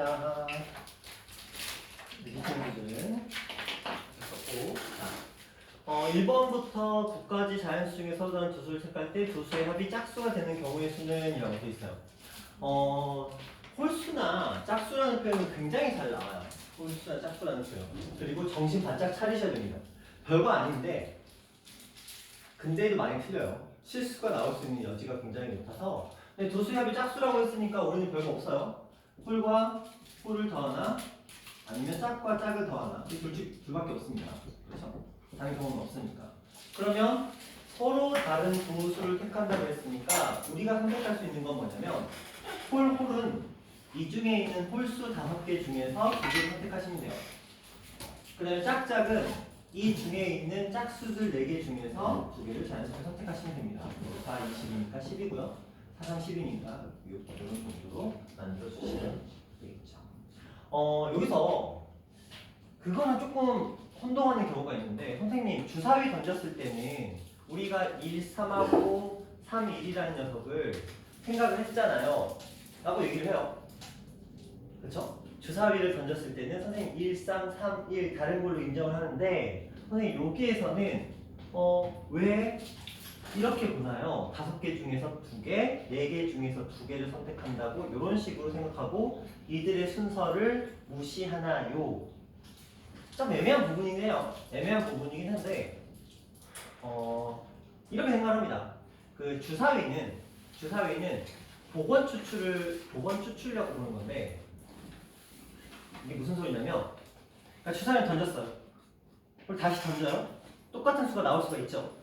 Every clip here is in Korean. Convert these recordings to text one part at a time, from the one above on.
합니다. 이 친구들은 있었고, 자, 1번부터 9까지 자연수 중에 서로 다른 두 수를 택할 때 두 수의 합이 짝수가 되는 경우의 수는 이라고 되어 있어요. 홀수나 짝수라는 표현은 굉장히 잘 나와요. 홀수나 짝수라는 표현. 그리고 정신 바짝 차리셔야 됩니다. 별거 아닌데 근데도 많이 틀려요. 실수가 나올 수 있는 여지가 굉장히 높아서. 근데 두 수의 합이 짝수라고 했으니까 우리는 별거 없어요. 홀과 홀을 더하나 아니면 짝과 짝을 더하나 이 둘밖에 없습니다. 그렇죠? 다른 경우는 없으니까. 그러면 서로 다른 두 수를 택한다고 했으니까 우리가 선택할 수 있는 건 뭐냐면 홀은 이 중에 있는 홀수 5개 중에서 2개를 선택하시면 돼요. 그 다음에 짝짝은 이 중에 있는 짝수들 4개 중에서 2개를 자연스럽게 선택하시면 됩니다. 4, 20이니까 10이고요. 4, 3, 10이니까 이런 정도로 만들어주시면 되겠죠. 여기서 그거는 조금 혼동하는 경우가 있는데 선생님 주사위 던졌을 때는 우리가 1, 3하고 3, 1이라는 녀석을 생각을 했잖아요 라고 얘기를 해요. 그렇죠? 주사위를 던졌을 때는 선생님 1, 3, 3, 1 다른 걸로 인정을 하는데 선생님 여기에서는 왜 이렇게 보나요? 5개 중에서 2개, 4개 중에서 2개를 선택한다고 이런 식으로 생각하고 이들의 순서를 무시하나요? 좀 애매한 부분이긴 해요. 애매한 부분이긴 한데 이렇게 생각합니다. 그 주사위는 복원 추출이라고 보는 건데 이게 무슨 소리냐면 그러니까 주사위를 던졌어요. 그걸 다시 던져요. 똑같은 수가 나올 수가 있죠.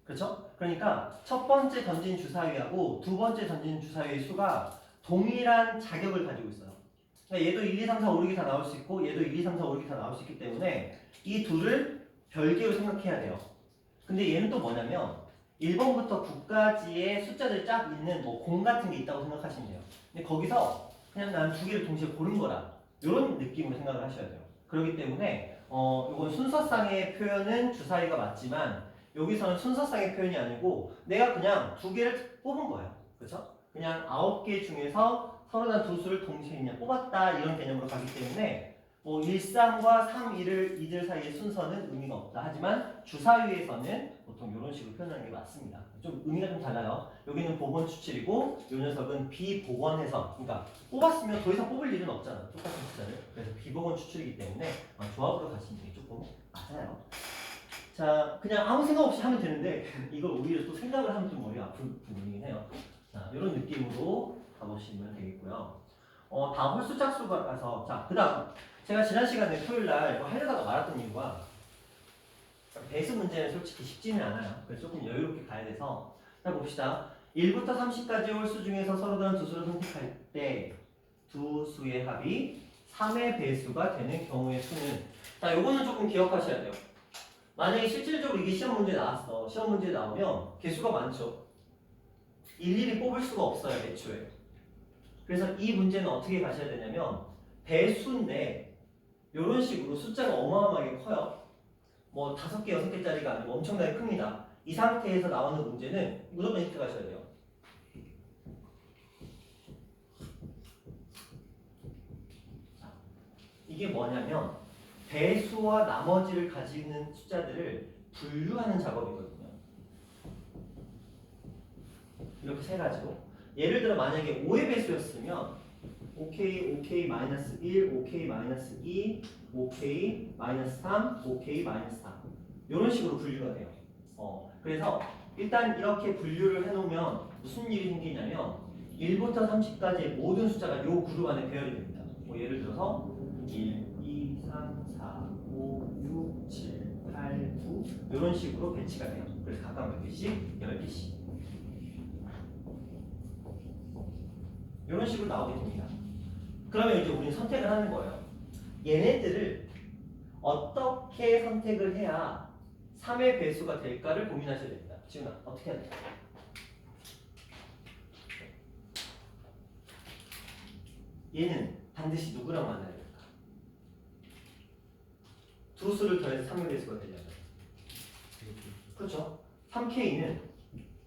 그렇죠? 그러니까 첫 번째 던진 주사위하고 두 번째 던진 주사위의 수가 동일한 자격을 가지고 있어요. 그러니까 얘도 1, 2, 3, 4, 5, 6이 다 나올 수 있고 얘도 1, 2, 3, 4, 5, 6이 다 나올 수 있기 때문에 이 둘을 별개로 생각해야 돼요. 근데 얘는 또 뭐냐면 1번부터 9까지의 숫자들 쫙 있는 뭐 공 같은 게 있다고 생각하시면 돼요. 근데 거기서 그냥 난 2개를 동시에 고른 거라 이런 느낌으로 생각을 하셔야 돼요. 그렇기 때문에 이건 순서상의 표현은 주사위가 맞지만 여기서는 순서상의 표현이 아니고 내가 그냥 2개를 뽑은 거예요. 그렇죠? 그냥 9개 중에서 서로 다른 두 수를 동시에 그냥 뽑았다 이런 개념으로 가기 때문에 뭐 1, 3과 3, 2를 이들 사이의 순서는 의미가 없다. 하지만 주사위에서는 보통 이런 식으로 표현하는 게 맞습니다. 좀 의미가 좀 달라요. 여기는 복원 추출이고 이 녀석은 비복원해서 그러니까 뽑았으면 더 이상 뽑을 일은 없잖아. 똑같은 숫자를. 그래서 비복원 추출이기 때문에 조합으로 가시면 되게 조금 맞아요. 자, 그냥 아무 생각 없이 하면 되는데 이걸 오히려 또 생각을 하면 좀 머리가 아픈 부분이긴 해요. 자, 이런 느낌으로 가보시면 되겠고요. 다 홀수 짝수가 가서 자, 그 다음 제가 지난 시간에 토요일날 이거 하려다가 말았던 이유가 배수 문제는 솔직히 쉽지는 않아요. 그래서 조금 여유롭게 가야 돼서 자 봅시다. 1부터 30까지 홀수 중에서 서로 다른 두 수를 선택할 때 두 수의 합이 3의 배수가 되는 경우의 수는 자 요거는 조금 기억하셔야 돼요. 만약에 실질적으로 이게 시험 문제에 나왔어. 시험 문제에 나오면 개수가 많죠. 일일이 뽑을 수가 없어요. 애초에. 그래서 이 문제는 어떻게 가셔야 되냐면 배수인데 이런 식으로 숫자가 어마어마하게 커요. 뭐 5개, 6개짜리가 아니고 엄청나게 큽니다. 이 상태에서 나오는 문제는 무조건 이렇게 가셔야 돼요. 자, 이게 뭐냐면 배수와 나머지를 가지는 숫자들을 분류하는 작업이거든요. 이렇게 세 가지로. 예를 들어 만약에 5의 배수였으면 OK, OK, 마이너스 1, OK, 마이너스 2, OK, 마이너스 3, OK, 마이너스 4 이런 식으로 분류가 돼요. 그래서 일단 이렇게 분류를 해놓으면 무슨 일이 생기냐면 1부터 30까지의 모든 숫자가 이 그룹 안에 배열이 됩니다. 뭐 예를 들어서 1, 2, 3, 4, 5, 6, 7, 8, 9 이런 식으로 배치가 돼요. 그래서 각각 몇 개씩? 10개씩 이런 식으로 나오게 됩니다. 그러면 이제 우리는 선택을 하는 거예요. 얘네들을 어떻게 선택을 해야 3의 배수가 될까를 고민하셔야 됩니다. 지훈아, 어떻게 해야 될까? 얘는 반드시 누구랑 만나야 될까? 두 수를 더해서 3의 배수가 되려면. 그렇죠? 3K는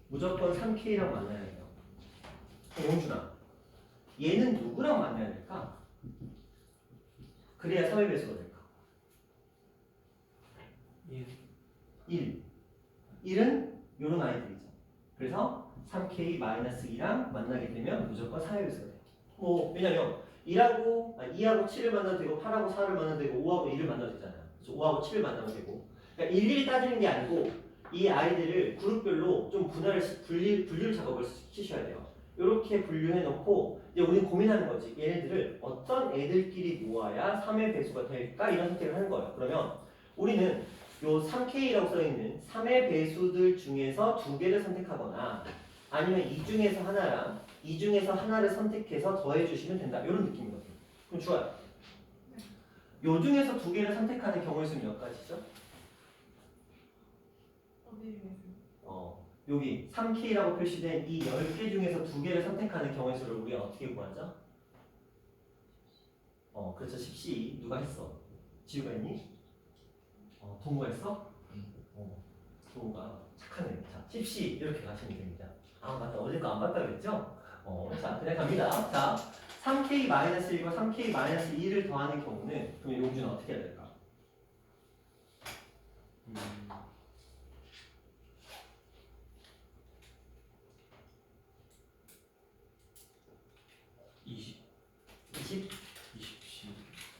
무조건 3K랑 만나야 돼요. 용준아, 얘는 누구랑 만나야 될까? 그래야 3의 배수가 될까? 1. 1. 1은 요런 아이들이죠. 그래서 3k-2랑 만나게 되면 무조건 4의 배수가 돼요. 뭐 왜냐면 2하고 7을 만나도 되고 8하고 4를 만나도 되고 5하고 2를 만나도 되잖아요. 그래서 5하고 7을 만나도 되고 그러니까 일일이 따지는 게 아니고 이 아이들을 그룹별로 좀 분류 작업을 시키셔야 돼요. 이렇게 분류해 놓고 이제 우리는 고민하는 거지. 얘네들을 어떤 애들끼리 모아야 3의 배수가 될까 이런 선택을 하는 거예요. 그러면 우리는 요 3K라고 써있는 3의 배수들 중에서 두 개를 선택하거나 아니면 이 중에서 하나랑 이 중에서 하나를 선택해서 더해주시면 된다. 이런 느낌이거든요. 그럼 좋아요. 요 중에서 두 개를 선택하는 경우의 수는 몇 가지죠? 여기 3K라고 표시된 이 10개 중에서 두 개를 선택하는 경우의 수를 우리가 어떻게 구하죠? 그렇죠. 10C. 누가 했어? 지우가 했니? 동우가 했어? 동우가 착하네. 자, 10C 이렇게 가시면 됩니다. 아 맞다. 어제 거 안 봤다 그랬죠? 자, 그냥 갑니다. 자, 3K-1과 3K-2를 더하는 경우는 그럼 용주는 어떻게 해야 될까? 20. 20? 20C.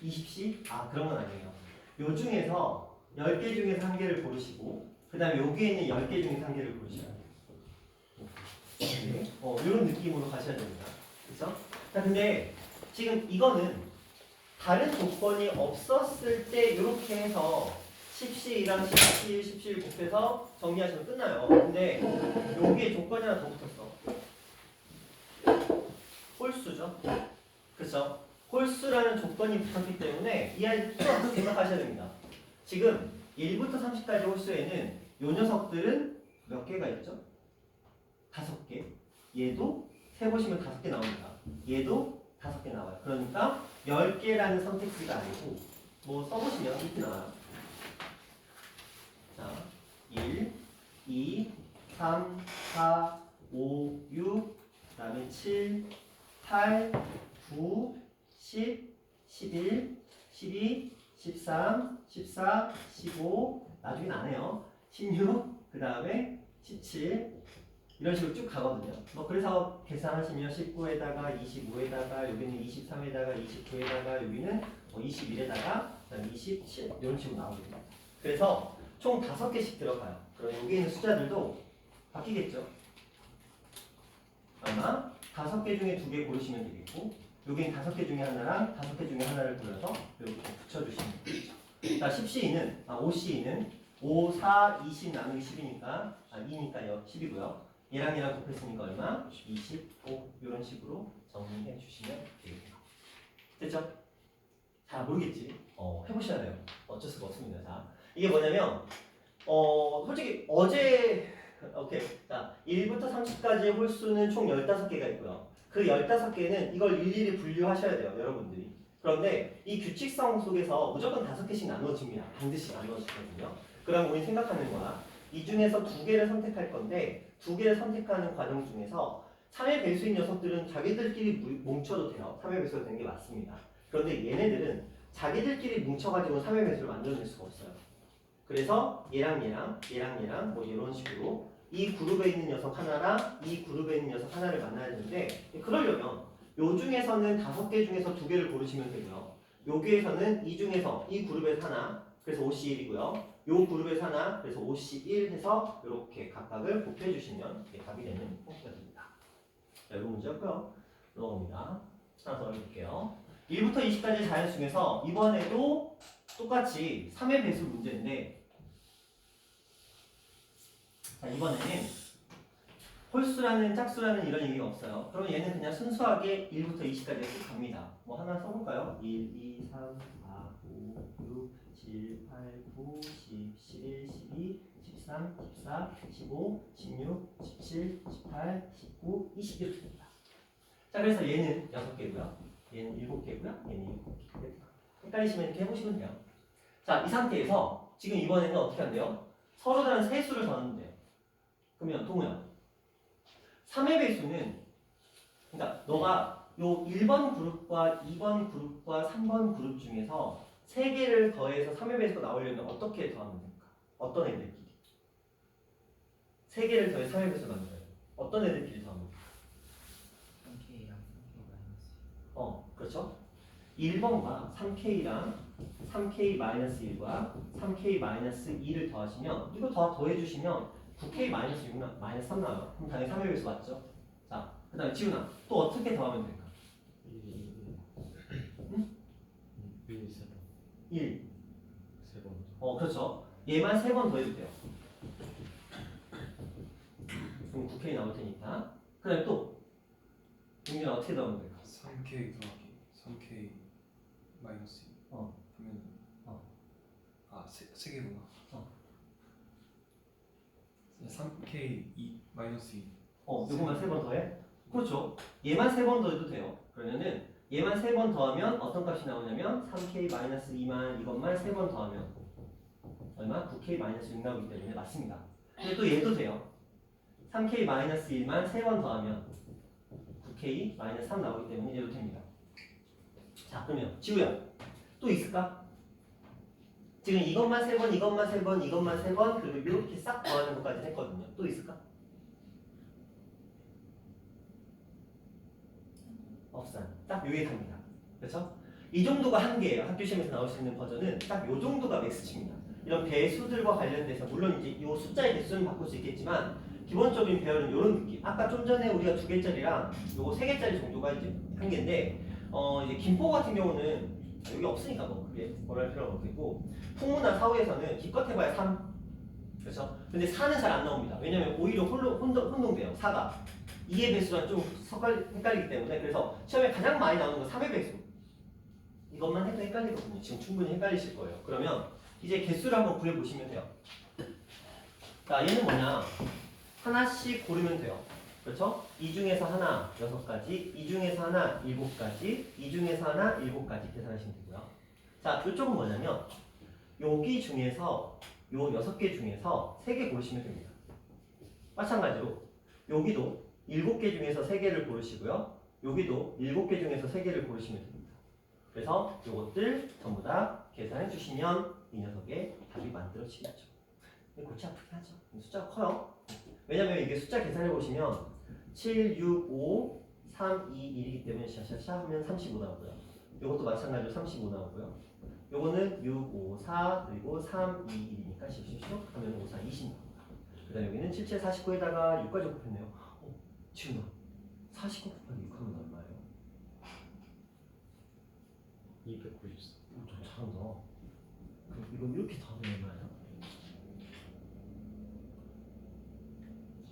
20C? 아 그런 건 아니에요. 요 중에서 10개 중에서 한 개를 고르시고 그 다음에 여기에 있는 10개 중에서 한 개를 고르셔야 돼요. 네. 이런 느낌으로 가셔야 됩니다. 그렇죠? 자 근데 지금 이거는 다른 조건이 없었을 때 이렇게 해서 10C랑 10C, 10C를 곱해서 정리하시면 끝나요. 근데 여기에 조건이 하나 더 붙었어. 홀수죠. 그렇죠? 홀수라는 조건이 붙었기 때문에 이 아이들 또 생각하셔야 됩니다. 지금 1부터 30까지 홀수에는 요 녀석들은 몇 개가 있죠? 5개. 얘도 세보시면 5개 나옵니다. 얘도 5개 나와요. 그러니까 10개라는 선택지가 아니고 뭐 써보시면 이렇게 나와요. 자, 1, 2, 3, 4, 5, 6, 그 다음에 7, 8, 9, 10, 11, 12, 13, 14, 15, 나중엔 안 해요. 16, 그 다음에 17, 이런 식으로 쭉 가거든요. 뭐 그래서 계산하시면 19에다가 25에다가 여기는 23에다가 29에다가 여기는 21에다가 그다음에 27 이런 식으로 나오거든요. 그래서 총 5개씩 들어가요. 그럼 여기 있는 숫자들도 바뀌겠죠. 아마 5개 중에 2개 고르시면 되겠고 여기는 5개 중에 하나랑 5개 중에 하나를 골라서 이렇게 붙여주시면 되겠죠. 자, 10C는 5C는 5, 4, 20 나누기 10이니까 2니까요. 10이고요. 얘랑 곱했으니까 얼마? 25 이런 식으로 정리해 주시면 되겠네요. 됐죠? 잘 모르겠지? 해보셔야 돼요. 어쩔 수가 없습니다. 자, 이게 뭐냐면 솔직히 어제 오케이. 자, 1부터 30까지의 홀수는 총 15개가 있고요. 그 15개는 이걸 일일이 분류하셔야 돼요. 여러분들이. 그런데 이 규칙성 속에서 무조건 5개씩 나누어집니다. 반드시 나누어지거든요. 그럼 우리 생각하는 거야. 이 중에서 2개를 선택할 건데 2개를 선택하는 과정 중에서 3의 배수인 녀석들은 자기들끼리 뭉쳐도 돼요. 3의 배수가 되는 게 맞습니다. 그런데 얘네들은 자기들끼리 뭉쳐가지고 3의 배수를 만들어낼 수가 없어요. 그래서 얘랑 뭐 이런 식으로 이 그룹에 있는 녀석 하나랑 이 그룹에 있는 녀석 하나를 만나야 되는데 그러려면 요 중에서는 5개 중에서 2개를 고르시면 되고요. 여기에서는 이 중에서 이 그룹에서 하나 그래서 5C1이고요. 요 그룹에서 하나 그래서 5C1 해서 이렇게 각각을 곱해주시면 답이 되는 포인트가 됩니다. 자, 이런 문제였고요. 넘어갑니다. 하나 더 해볼게요. 1부터 20까지 자연 중에서 이번에도 똑같이 3의 배수 문제인데 자, 이번에는 홀수라는 짝수라는 이런 얘기가 없어요. 그럼 얘는 그냥 순수하게 1부터 20까지 쭉 갑니다. 뭐 하나 써볼까요? 1, 2, 3, 4, 5, 6, 7, 8, 9, 10, 11, 12, 13, 14, 15, 16, 17, 18, 19, 20 이렇게 됩니다. 자, 그래서 얘는 6개고요. 얘는 7개고요. 얘는 7개. 헷갈리시면 이렇게 해보시면 돼요. 자, 이 상태에서 지금 이번에는 어떻게 한대요? 서로 다른 세 수를 더하는데요. 그러면 동우야 3의 배수는 그러니까 너가 요 1번 그룹과 2번 그룹과 3번 그룹 중에서 3개를 더해서 3의 배수가 나오려면 어떻게 더하면 됩니까? 어떤 애들끼리? 3개를 더해서 3의 배수 만들어요. 어떤 애들끼리 더하면 됩니까? 3K랑 3K 마이너스 그렇죠? 1번과 3K랑 3K-1과 3K-2를 더하시면 이거 더해주시면 9K-6 마이너스 3 나와요. 그럼 당연히 3의 배수 맞죠? 자, 그 다음에 지훈아 또 어떻게 더하면 될까? 1, 3번 1 3번 그렇죠. 얘만 3번 더해도 돼요. 그럼 9K 나올 테니까. 그 다음에 또 용준아 어떻게 더하면 될까? 3K 더하기 3K 마이너스 2 하면 세 개구나. 3K 2 마이너스 2 요거만 3번 더해? 그렇죠. 얘만 3번 더해도 돼요. 그러면은 얘만 3번 더하면 어떤 값이 나오냐면 3K-2만 이것만 3번 더하면 얼마? 9K-6 나오기 때문에 맞습니다. 근데 또 얘도 돼요. 3K-1만 3번 더하면 9K-3 나오기 때문에 얘도 됩니다. 자, 그러면 지우야 또 있을까? 지금 이것만 3번, 이것만 3번, 이것만 3번 그리고 이렇게 싹 더하는 것까지 했거든요. 또 있을까? 없어요. 딱 요게 답니다. 그렇죠? 이 정도가 한계예요. 학교 시험에서 나올 수 있는 버전은 딱 요 정도가 맥스치입니다. 이런 배수들과 관련돼서 물론 이제 요 숫자의 개수는 바꿀 수 있겠지만 기본적인 배열은 이런 느낌. 아까 좀 전에 우리가 2개짜리랑 요거 3개짜리 정도가 이제 한계인데 이제 김포 같은 경우는 여기 없으니까 뭐 그게 뭐라 할 필요가 없겠고 풍무나 사후에서는 기껏 해봐야 3 그렇죠? 근데 4는 잘 안 나옵니다. 왜냐면 오히려 혼동돼요. 4가 2의 배수랑 좀 헷갈리기 때문에 그래서 시험에 가장 많이 나오는 건 3의 배수 이것만 해도 헷갈리거든요. 지금 충분히 헷갈리실 거예요. 그러면 이제 개수를 한번 구해보시면 돼요. 자, 얘는 뭐냐 하나씩 고르면 돼요. 그렇죠? 이 중에서 하나 6가지, 이 중에서 하나 7가지, 이 중에서 하나 7가지 계산하시면 되고요. 자, 이쪽은 뭐냐면 여기 중에서 요 6개 중에서 3개 고르시면 됩니다. 마찬가지로 여기도 7개 중에서 3개를 고르시고요. 여기도 7개 중에서 3개를 고르시면 됩니다. 그래서 요것들 전부 다 계산해 주시면 이 녀석의 답이 만들어지겠죠. 골치 아프긴 하죠. 숫자가 커요. 왜냐면 이게 숫자 계산해 보시면 7, 6, 5, 3, 2, 1이기 때문에 샤샤샤 하면 35 나오고요. 요것도 마찬가지로 35 나오고요. 요거는 6, 5, 4 그리고 3, 2, 1이니까 슉슉슉 하면 5, 4, 20 나옵니다. 그 다음에 여기는 7, 7, 49에다가 6까지 곱했네요. 지금 49 곱하기 6 하면 얼마예요? 294 좀 잘한다. 그럼 이거 이렇게 더하면 얼마예요?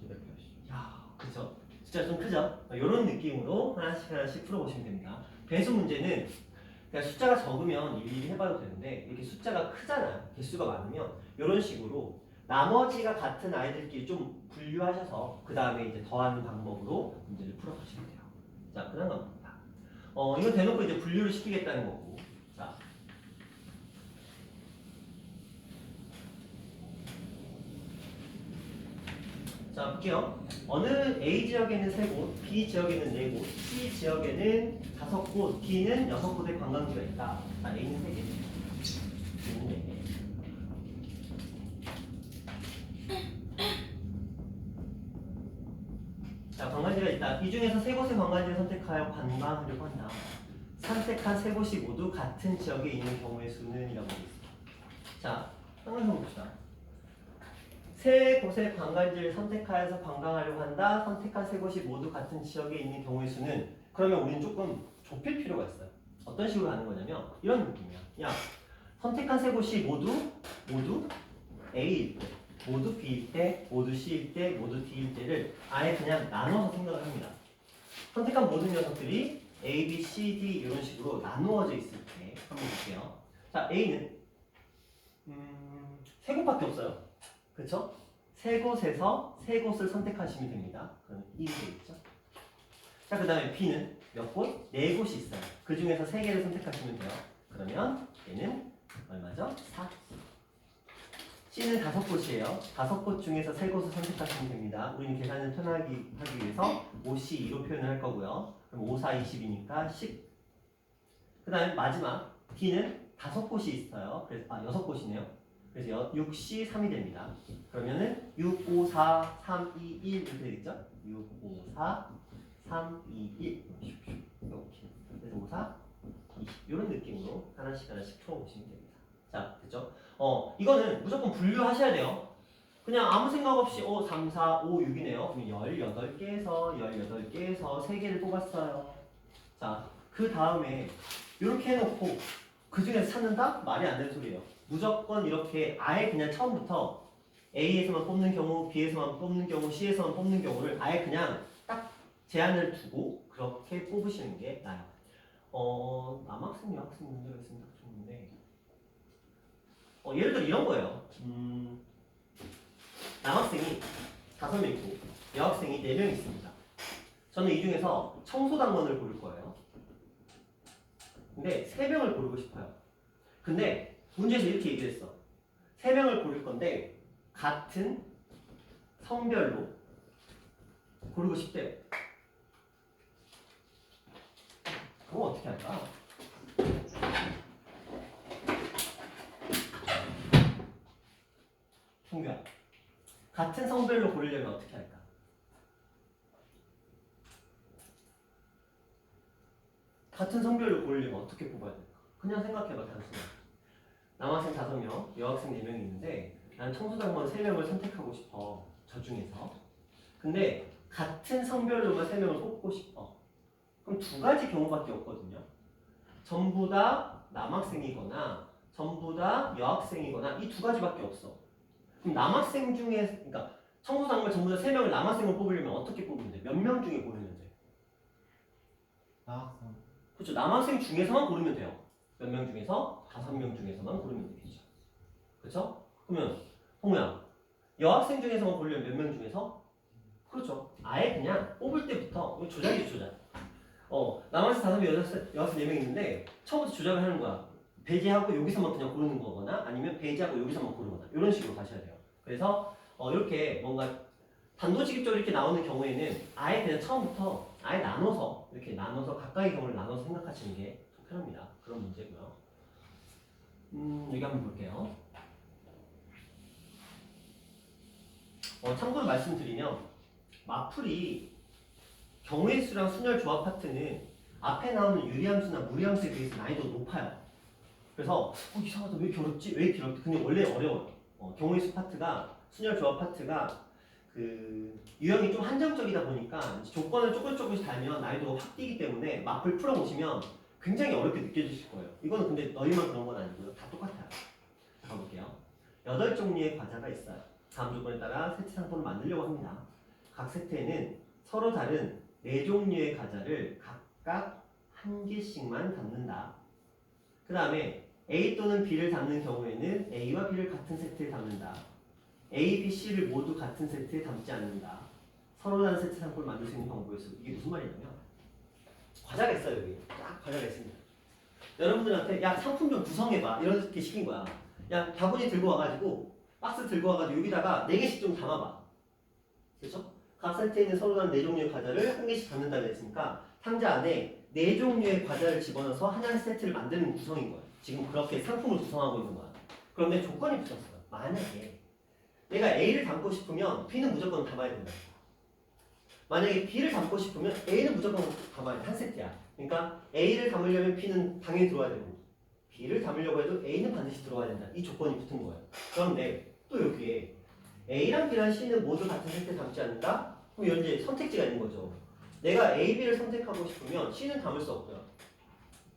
280 야, 그쵸? 숫자 좀 크죠? 이런 느낌으로 하나씩 하나씩 풀어보시면 됩니다. 배수 문제는 그냥 숫자가 적으면 일일이 해봐도 되는데 이렇게 숫자가 크잖아요. 개수가 많으면 이런 식으로 나머지가 같은 아이들끼리 좀 분류하셔서 그 다음에 이제 더하는 방법으로 문제를 풀어보시면 돼요. 자, 끝난 겁니다. 이거 대놓고 이제 분류를 시키겠다는 거고. 자, 볼게요. 어느 A 지역에는 3곳, B 지역에는 4곳, C 지역에는 5곳, D는 6곳의 관광지가 있다. 자, A는 3개, B는 4개. 자, 관광지가 있다. 이 중에서 3곳의 관광지를 선택하여 관광하려고 한다. 선택한 3곳이 모두 같은 지역에 있는 경우의 수는 이라고 되어 있습니다. 자, 한번 해봅시다. 3곳의 관광지를 선택하여서 관광하려고 한다. 선택한 3곳이 모두 같은 지역에 있는 경우의 수는 그러면 우리는 조금 좁힐 필요가 있어요. 어떤 식으로 하는 거냐면 이런 느낌이야. 야, 선택한 3곳이 모두 A일 때, 모두 B일 때, 모두 C일 때, 모두 D일 때를 아예 그냥 나눠서 생각을 합니다. 선택한 모든 녀석들이 A, B, C, D 이런 식으로 나누어져 있을 때 한번 볼게요. 자, A는 3곳밖에 없어요. 그쵸? 3곳에서 3곳을 선택하시면 됩니다. 그러면 1이 되겠죠? 자, 그 다음에 B는 몇 곳? 4곳이 있어요. 그 중에서 3개를 선택하시면 돼요. 그러면 얘는 얼마죠? 4. C는 5곳이에요. 5곳 중에서 3곳을 선택하시면 됩니다. 우리는 계산을 편하게 하기 위해서 5C2로 표현을 할 거고요. 그럼 5, 4, 20이니까 10. 그 다음에 마지막 D는 5곳이 있어요. 그래서 6곳이네요. 그래서 6C 3이 됩니다. 그러면은 6, 5, 4, 3, 2, 1 이렇게 되겠죠? 6, 5, 4, 3, 2, 1 이렇게. 그래서 5, 4, 20 이런 느낌으로 하나씩 풀어보시면 됩니다. 자, 됐죠? 이거는 무조건 분류하셔야 돼요. 그냥 아무 생각 없이 3, 4, 5, 6이네요. 그럼 18개에서 3개를 뽑았어요. 자, 그 다음에 이렇게 해놓고 그 중에서 찾는다? 말이 안 되는 소리예요. 무조건 이렇게 아예 그냥 처음부터 A에서만 뽑는 경우, B에서만 뽑는 경우, C에서만 뽑는 경우를 아예 그냥 딱 제한을 두고 그렇게 뽑으시는 게 나아요. 남학생, 여학생 문제가 있으면 딱 좋은데 예를 들어 이런 거예요. 남학생이 5명 있고 여학생이 4명 있습니다. 저는 이 중에서 청소당번을 고를 거예요. 근데 3명을 고르고 싶어요. 근데 문제에서 이렇게 얘기했어. 3명을 고를 건데 같은 성별로 고르고 싶대요. 그럼 어떻게 할까? 성규야, 같은 성별로 고르려면 어떻게 할까? 같은 성별로 고르려면 어떻게 뽑아야 될까? 그냥 생각해봐, 단순히. 남학생 5명, 여학생 4명이 있는데 나는 청소당번 3명을 선택하고 싶어. 저 중에서. 근데 같은 성별로만 3명을 뽑고 싶어. 그럼 2가지 경우밖에 없거든요. 전부 다 남학생이거나 전부 다 여학생이거나 이 2가지밖에 없어. 그럼 남학생 중에, 그러니까 청소당번 전부 다 3명을 남학생을 뽑으려면 어떻게 뽑으면 돼? 몇 명 중에 고르면 돼? 나학생. 그렇죠. 남학생 중에서만 고르면 돼요. 몇 명 중에서? 5명 중에서만 고르면 되겠죠. 그렇죠? 그러면 홍우야, 여학생 중에서만 고르려면 몇 명 중에서? 그렇죠. 아예 그냥 뽑을 때부터 이거 조작이죠, 조작. 남학생 5명, 여학생 4명 있는데 처음부터 조작을 하는 거야. 배제하고 여기서만 그냥 고르는 거거나 아니면 배제하고 여기서만 고르거나 이런 식으로 가셔야 돼요. 그래서 이렇게 뭔가 단도직입적으로 이렇게 나오는 경우에는 아예 그냥 처음부터 아예 나눠서 이렇게 나눠서 각각의 경우를 나눠서 생각하시는 게 좀 편합니다. 그런 문제고요. 여기 한번 볼게요. 참고로 말씀드리면 마풀이 경우의 수랑 순열 조합 파트는 앞에 나오는 유리함수나 무리함수에 비해서 난이도가 높아요. 그래서 이상하다, 왜 이렇게 어렵지? 왜 이렇게 어렵지? 근데 원래 어려워요. 경우의 수 파트가, 순열 조합 파트가 그 유형이 좀 한정적이다 보니까 조건을 조금씩 달면 난이도가 확 뛰기 때문에 마풀 풀어보시면 굉장히 어렵게 느껴지실 거예요. 이거는 근데 너희만 그런 건 아니고요. 다 똑같아요. 가볼게요. 8종류의 과자가 있어요. 다음 조건에 따라 세트 상품을 만들려고 합니다. 각 세트에는 서로 다른 4종류의 과자를 각각 1개씩만 담는다. 그 다음에 A 또는 B를 담는 경우에는 A와 B를 같은 세트에 담는다. A, B, C를 모두 같은 세트에 담지 않는다. 서로 다른 세트 상품을 만들 수 있는 방법이 있어요. 이게 무슨 말이냐면 과자가 있어요. 여기 딱 과자가 있습니다. 여러분들한테 야 상품 좀 구성해봐 이렇게 시킨 거야. 야 바구니 들고 와가지고 박스 들고 와가지고 여기다가 4개씩 좀 담아봐. 그렇죠? 각 세트에 있는 서로 다른 4종류의 과자를 1개씩 담는다고 했으니까 상자 안에 4종류의 과자를 집어넣어서 하나의 세트를 만드는 구성인 거예요. 지금 그렇게 상품을 구성하고 있는 거야. 그런데 조건이 붙었어요. 만약에 내가 A를 담고 싶으면 B는 무조건 담아야 된다. 만약에 B를 담고 싶으면 A는 무조건 담아야 돼. 한 세트야. 그러니까 A를 담으려면 B는 당연히 들어와야 되고 B를 담으려고 해도 A는 반드시 들어와야 된다. 이 조건이 붙은 거예요. 그런데 또 여기에 A랑 B랑 C는 모두 같은 세트에 담지 않는다? 그럼 이제 선택지가 있는 거죠. 내가 A, B를 선택하고 싶으면 C는 담을 수 없고요.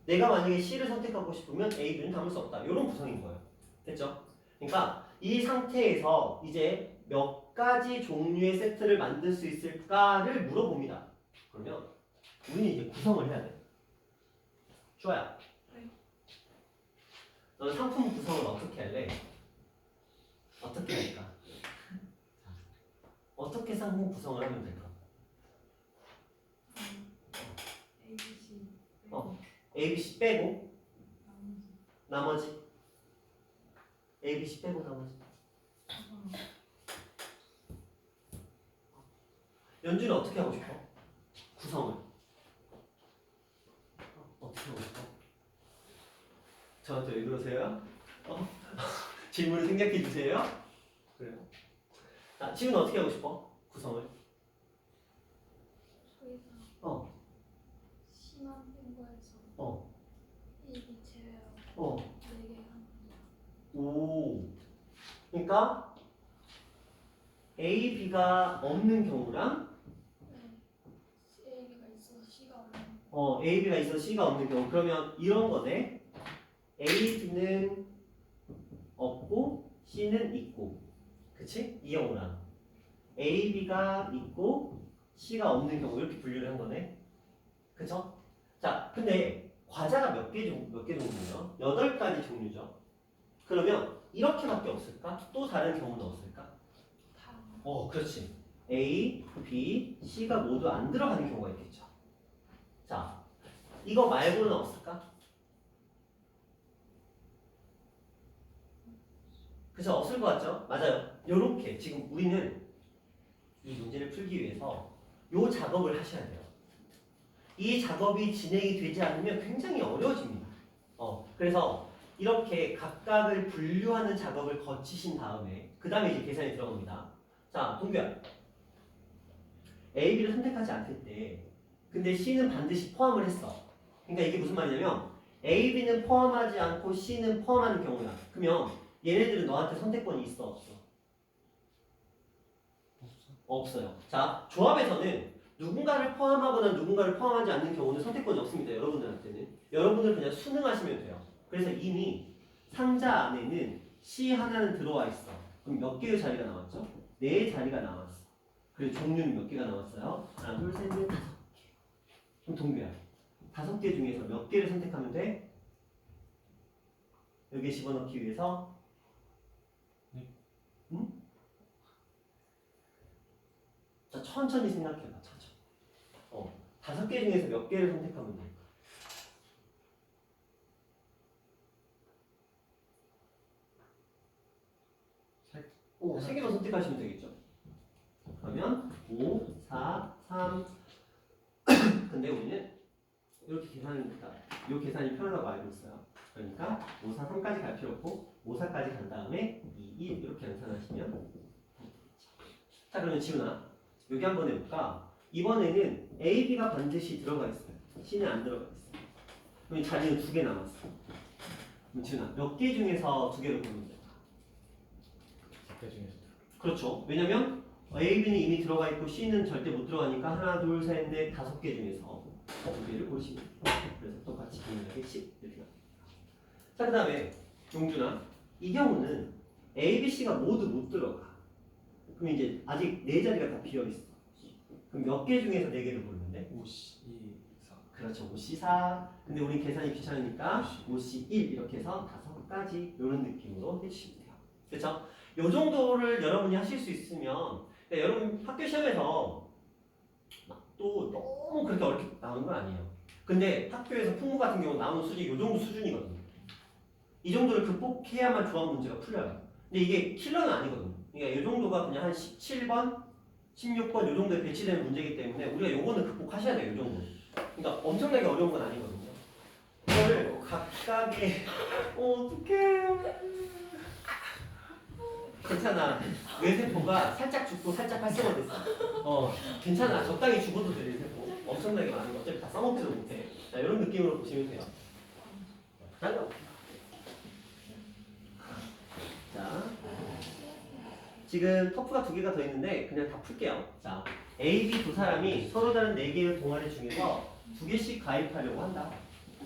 내가 만약에 C를 선택하고 싶으면 A, B는 담을 수 없다. 이런 구성인 거예요. 됐죠? 그러니까 이 상태에서 이제 몇 가지 종류의 세트를 만들 수 있을까를 물어봅니다. 그러면 우리는 이제 구성을 해야 돼. 좋아요. 네. 너는 상품 구성을 어떻게 할래? 어떻게 할까? 어떻게 상품 구성을 하면 될까? A, B, C A, B, C 빼고 나머지 A, B, C 빼고 나머지 연주는 어떻게 하고 싶어? 구성을 하고 싶어? 저한테 왜 그러세요? 질문을 생략해 주세요. 그래요. 자, 지금 어떻게 하고 싶어? 구성을. 저희가 어. 심한 빙고에서 어. 일이 제외하고 어. 4개 합니다. 오. 그러니까 A, B가 없는 경우랑 네. A가 있어서 C가 없는. A, B가 있어서 C가 없는 경우. 그러면 이런 거네. A, B는 없고 C는 있고. 그치? 이 경우랑 A, B가 있고 C가 없는 경우 이렇게 분류를 한 거네. 그쵸? 자, 근데 과자가 몇 개 종류예요? 8가지 종류죠. 그러면 이렇게밖에 없을까? 또 다른 경우는 없을까? 다. 그렇지. A, B, C가 모두 안 들어가는 경우가 있겠죠. 자, 이거 말고는 없을까? 그죠? 없을 것 같죠? 맞아요. 요렇게 지금 우리는 이 문제를 풀기 위해서 요 작업을 하셔야 돼요. 이 작업이 진행이 되지 않으면 굉장히 어려워집니다. 그래서 이렇게 각각을 분류하는 작업을 거치신 다음에 그 다음에 이제 계산이 들어갑니다. 자, 동규야. A, B를 선택하지 않을 때 근데 C는 반드시 포함을 했어. 그러니까 이게 무슨 말이냐면 A, B는 포함하지 않고 C는 포함하는 경우야. 그러면 얘네들은 너한테 선택권이 있어 없어? 없어요. 자, 조합에서는 누군가를 포함하거나 누군가를 포함하지 않는 경우는 선택권이 없습니다. 여러분들한테는. 여러분들 그냥 수능하시면 돼요. 그래서 이미 상자 안에는 C 하나는 들어와 있어. 그럼 몇 개의 자리가 나왔죠? 4 자리가 나왔어. 그리고 종류는 몇 개가 나왔어요? 하나, 둘, 셋, 넷, 5개. 그럼 동규야. 5개 중에서 몇 개를 선택하면 돼? 여기에 집어넣기 위해서? 응? 자, 천천히 생각해봐. 천천히. 5개 중에서 몇 개를 선택하면 돼? 오, 3개만 선택하시면 되겠죠. 그러면 5, 4, 3. 근데 우리는 이렇게 계산입니다. 이 계산이 편하다고 알고 있어요. 그러니까 5, 4, 3까지 갈 필요 없고 5, 4까지 간 다음에 2, 1 이렇게 연산하시면. 자, 그러면 지훈아 여기 한번 해볼까? 이번에는 A, B가 반드시 들어가 있어요. C는 안 들어가 있어요. 그럼 자리는 2개 남았어. 그럼 지훈아 몇 개 중에서 2개를 고르면 돼? 10개 중에서 그렇죠. 왜냐면 A, B는 이미 들어가 있고 C는 절대 못 들어가니까 하나, 둘, 셋, 넷, 5개 중에서 2개를 고르시면 돼요. 그래서 똑같이 기능하게 10 이렇게 나옵니다. 자, 그 다음에 용준아 이 경우는 A, B, C가 모두 못 들어가. 그럼 이제 아직 4자리가 다 비어있어. 그럼 몇 개 중에서 4개를 고르는데? 5, 2, 4. 그렇죠. 5, C, 4. 근데 우린 계산이 귀찮으니까 5, C, 1 이렇게 해서 5가지 이런 느낌으로 해주시면 돼요. 그렇죠? 요 정도를 여러분이 하실 수 있으면 여러분 학교 시험에서 막 또 너무 그렇게 어렵게 나오는 건 아니에요. 근데 학교에서 풍무 같은 경우 나오는 수준이 요 정도 수준이거든요. 이 정도를 극복해야만 조합 문제가 풀려요. 근데 이게 킬러는 아니거든요. 그러니까 이 정도가 그냥 한 17번, 16번 요 정도에 배치되는 문제이기 때문에 우리가 요거는 극복하셔야 돼요. 요 정도. 그러니까 엄청나게 어려운 건 아니거든요. 이걸 각각의 어떡해. 괜찮아. 뇌세포가 살짝 죽고 살짝 활성화됐어. 괜찮아. 적당히 죽어도 돼, 뇌세포. 엄청나게 많은 거 어차피 다 써먹지도 못해. 자, 이런 느낌으로 보시면 돼요. 자, 지금 터프가 2개가 더 있는데 그냥 다 풀게요. 자, A, B 두 사람이 서로 다른 4개의 동아리 중에서 2개씩 가입하려고 한다.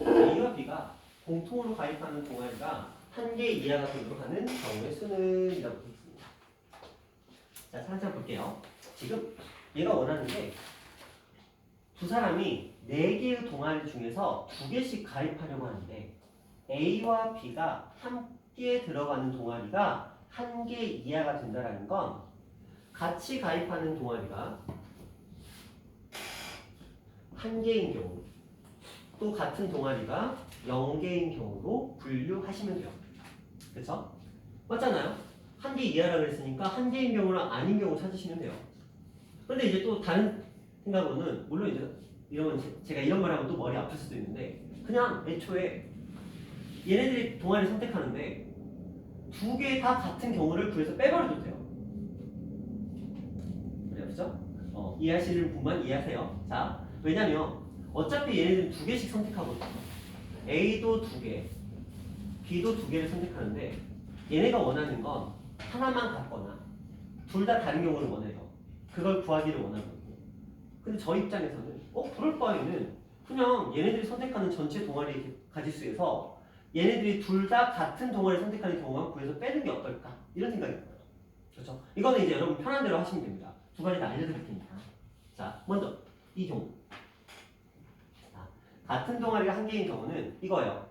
A와 B가 공통으로 가입하는 동아리가 1개 이하가 되도록 하는 경우의 수는 이라고 되어 있습니다. 자, 살짝 볼게요. 지금 얘가 원하는 게 두 사람이 4개의 동아리 중에서 2개씩 가입하려고 하는데 A와 B가 함께 들어가는 동아리가 1개 이하가 된다는 건 같이 가입하는 동아리가 1개인 경우 또 같은 동아리가 0개인 경우로 분류하시면 돼요. 그쵸? 맞잖아요? 1개 이하라고 했으니까 1개인 경우랑 아닌 경우 찾으시면 돼요. 그런데 이제 또 다른 생각으로는 물론 이제 이러면 제가 이런 말 하면 또 머리 아플 수도 있는데 그냥 애초에 얘네들이 동아리 선택하는데 두 개 다 같은 경우를 구해서 빼버려도 돼요. 그렇죠? 이해하시는 분만 이해하세요. 자, 왜냐면 어차피 얘네들은 두 개씩 선택하거든요. A도 두 개, B도 두 개를 선택하는데 얘네가 원하는 건 하나만 같거나 둘 다 다른 경우를 원해요. 그걸 구하기를 원하거든요. 근데 저 입장에서는 그럴 바에는 그냥 얘네들이 선택하는 전체 동아리 가지수에서 얘네들이 둘 다 같은 동아리를 선택하는 경우만 구해서 빼는 게 어떨까? 이런 생각이 들어요. 그렇죠? 이거는 이제 여러분 편한 대로 하시면 됩니다. 두 가지 다 알려드릴 테니까. 자, 먼저 이 경우. 자, 같은 동아리가 한 개인 경우는 이거예요.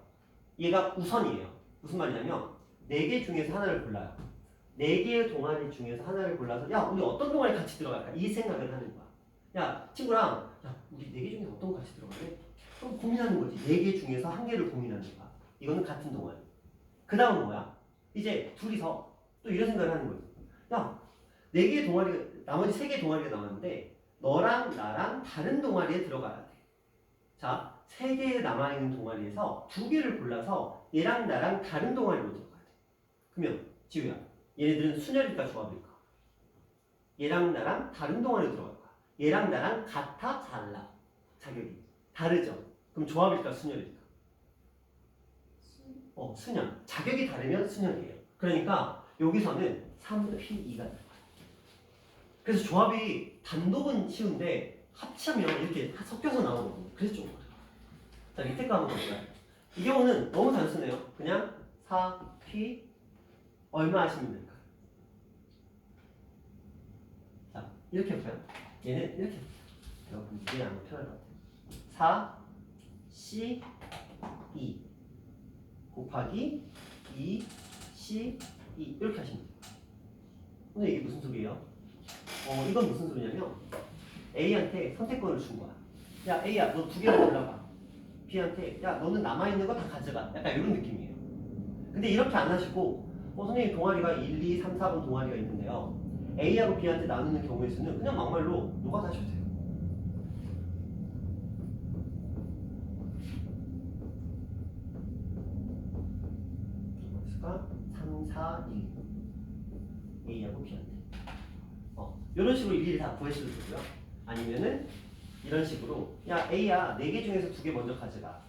얘가 우선이에요. 무슨 말이냐면 네 개 중에서 하나를 골라요. 네 개의 동아리 중에서 하나를 골라서 야, 우리 어떤 동아리 같이 들어갈까? 이 생각을 하는 거야. 야, 친구랑 야, 우리 네 개 중에 어떤 거 같이 들어갈래? 그럼 고민하는 거지. 네 개 중에서 한 개를 고민하는 거야. 이거는 같은 동아리. 그 다음은 뭐야? 이제 둘이서 또 이런 생각을 하는 거지. 야, 네 개의 동아리가 나머지 세 개의 동아리가 남았는데 너랑 나랑 다른 동아리에 들어가야 돼. 자, 세 개의 남아있는 동아리에서 두 개를 골라서 얘랑 나랑 다른 동아리로 들어가야 돼. 그러면 지우야, 얘네들은 순혈일까 조합일까? 얘랑 나랑 다른 동아리로 들어갈 거야. 얘랑 나랑 같아 달라. 자격이 다르죠. 그럼 조합일까 순혈일까? 순혈. 자격이 다르면 순혈이에요. 그러니까 여기서는 3P2가 들어가요. 그래서 조합이 단독은 쉬운데 합치면 이렇게 섞여서 나오거든요. 그래서 좀 어려워요. 자, 밑에 거 한번 볼까요? 이 경우는 너무 단순해요. 그냥 4P 얼마 하시면 될까요? 자, 이렇게 볼까요? 얘는 이렇게 볼까요? 여러분 이게 아마 편할 것 같아요. 4C2 곱하기 2C2 이렇게 하시면 돼요. 근데 이게 무슨 소리예요? 이건 무슨 소리냐면 A한테 선택권을 준 거야. 야, A야, 너 두 개만 골라봐. B한테 야, 너는 남아있는 거 다 가져가. 약간 이런 느낌이에요. 근데 이렇게 안 하시고 선생님 동아리가 1, 2, 3, 4번 동아리가 있는데요. A하고 B한테 나누는 경우의 수는 그냥 막말로 녹아서 하셔도 돼요. 그러니까 3, 4, 1 A하고 B한테 이런 식으로 일일이 다 구하셔도 되고요. 아니면은 이런 식으로 야 A야 4개 중에서 2개 먼저 가져가.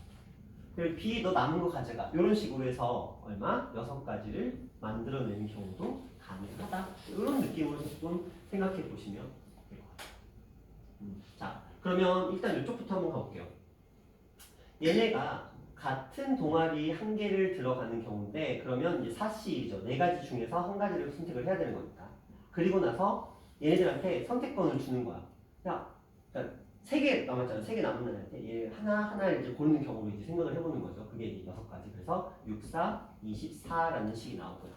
그리고 B 너 남은 거 가져가. 이런 식으로 해서 얼마? 6가지를 만들어내는 경우도 가능하다. 이런 느낌으로 조금 생각해 보시면 될 것 같아요. 자, 그러면 일단 이쪽부터 한번 가볼게요. 얘네가 같은 동아리 한 개를 들어가는 경우인데 그러면 이제 4C이죠. 4가지 중에서 한 가지를 선택을 해야 되는 거니까. 그리고 나서 얘네들한테 선택권을 주는 거야. 야, 그러니까 3개 남았잖아. 3개 남은 애한테 얘 하나하나 이제 고르는 경우로 이제 생각을 해보는 거죠. 그게 이제 6가지. 그래서 6, 4, 24라는 식이 나오고요.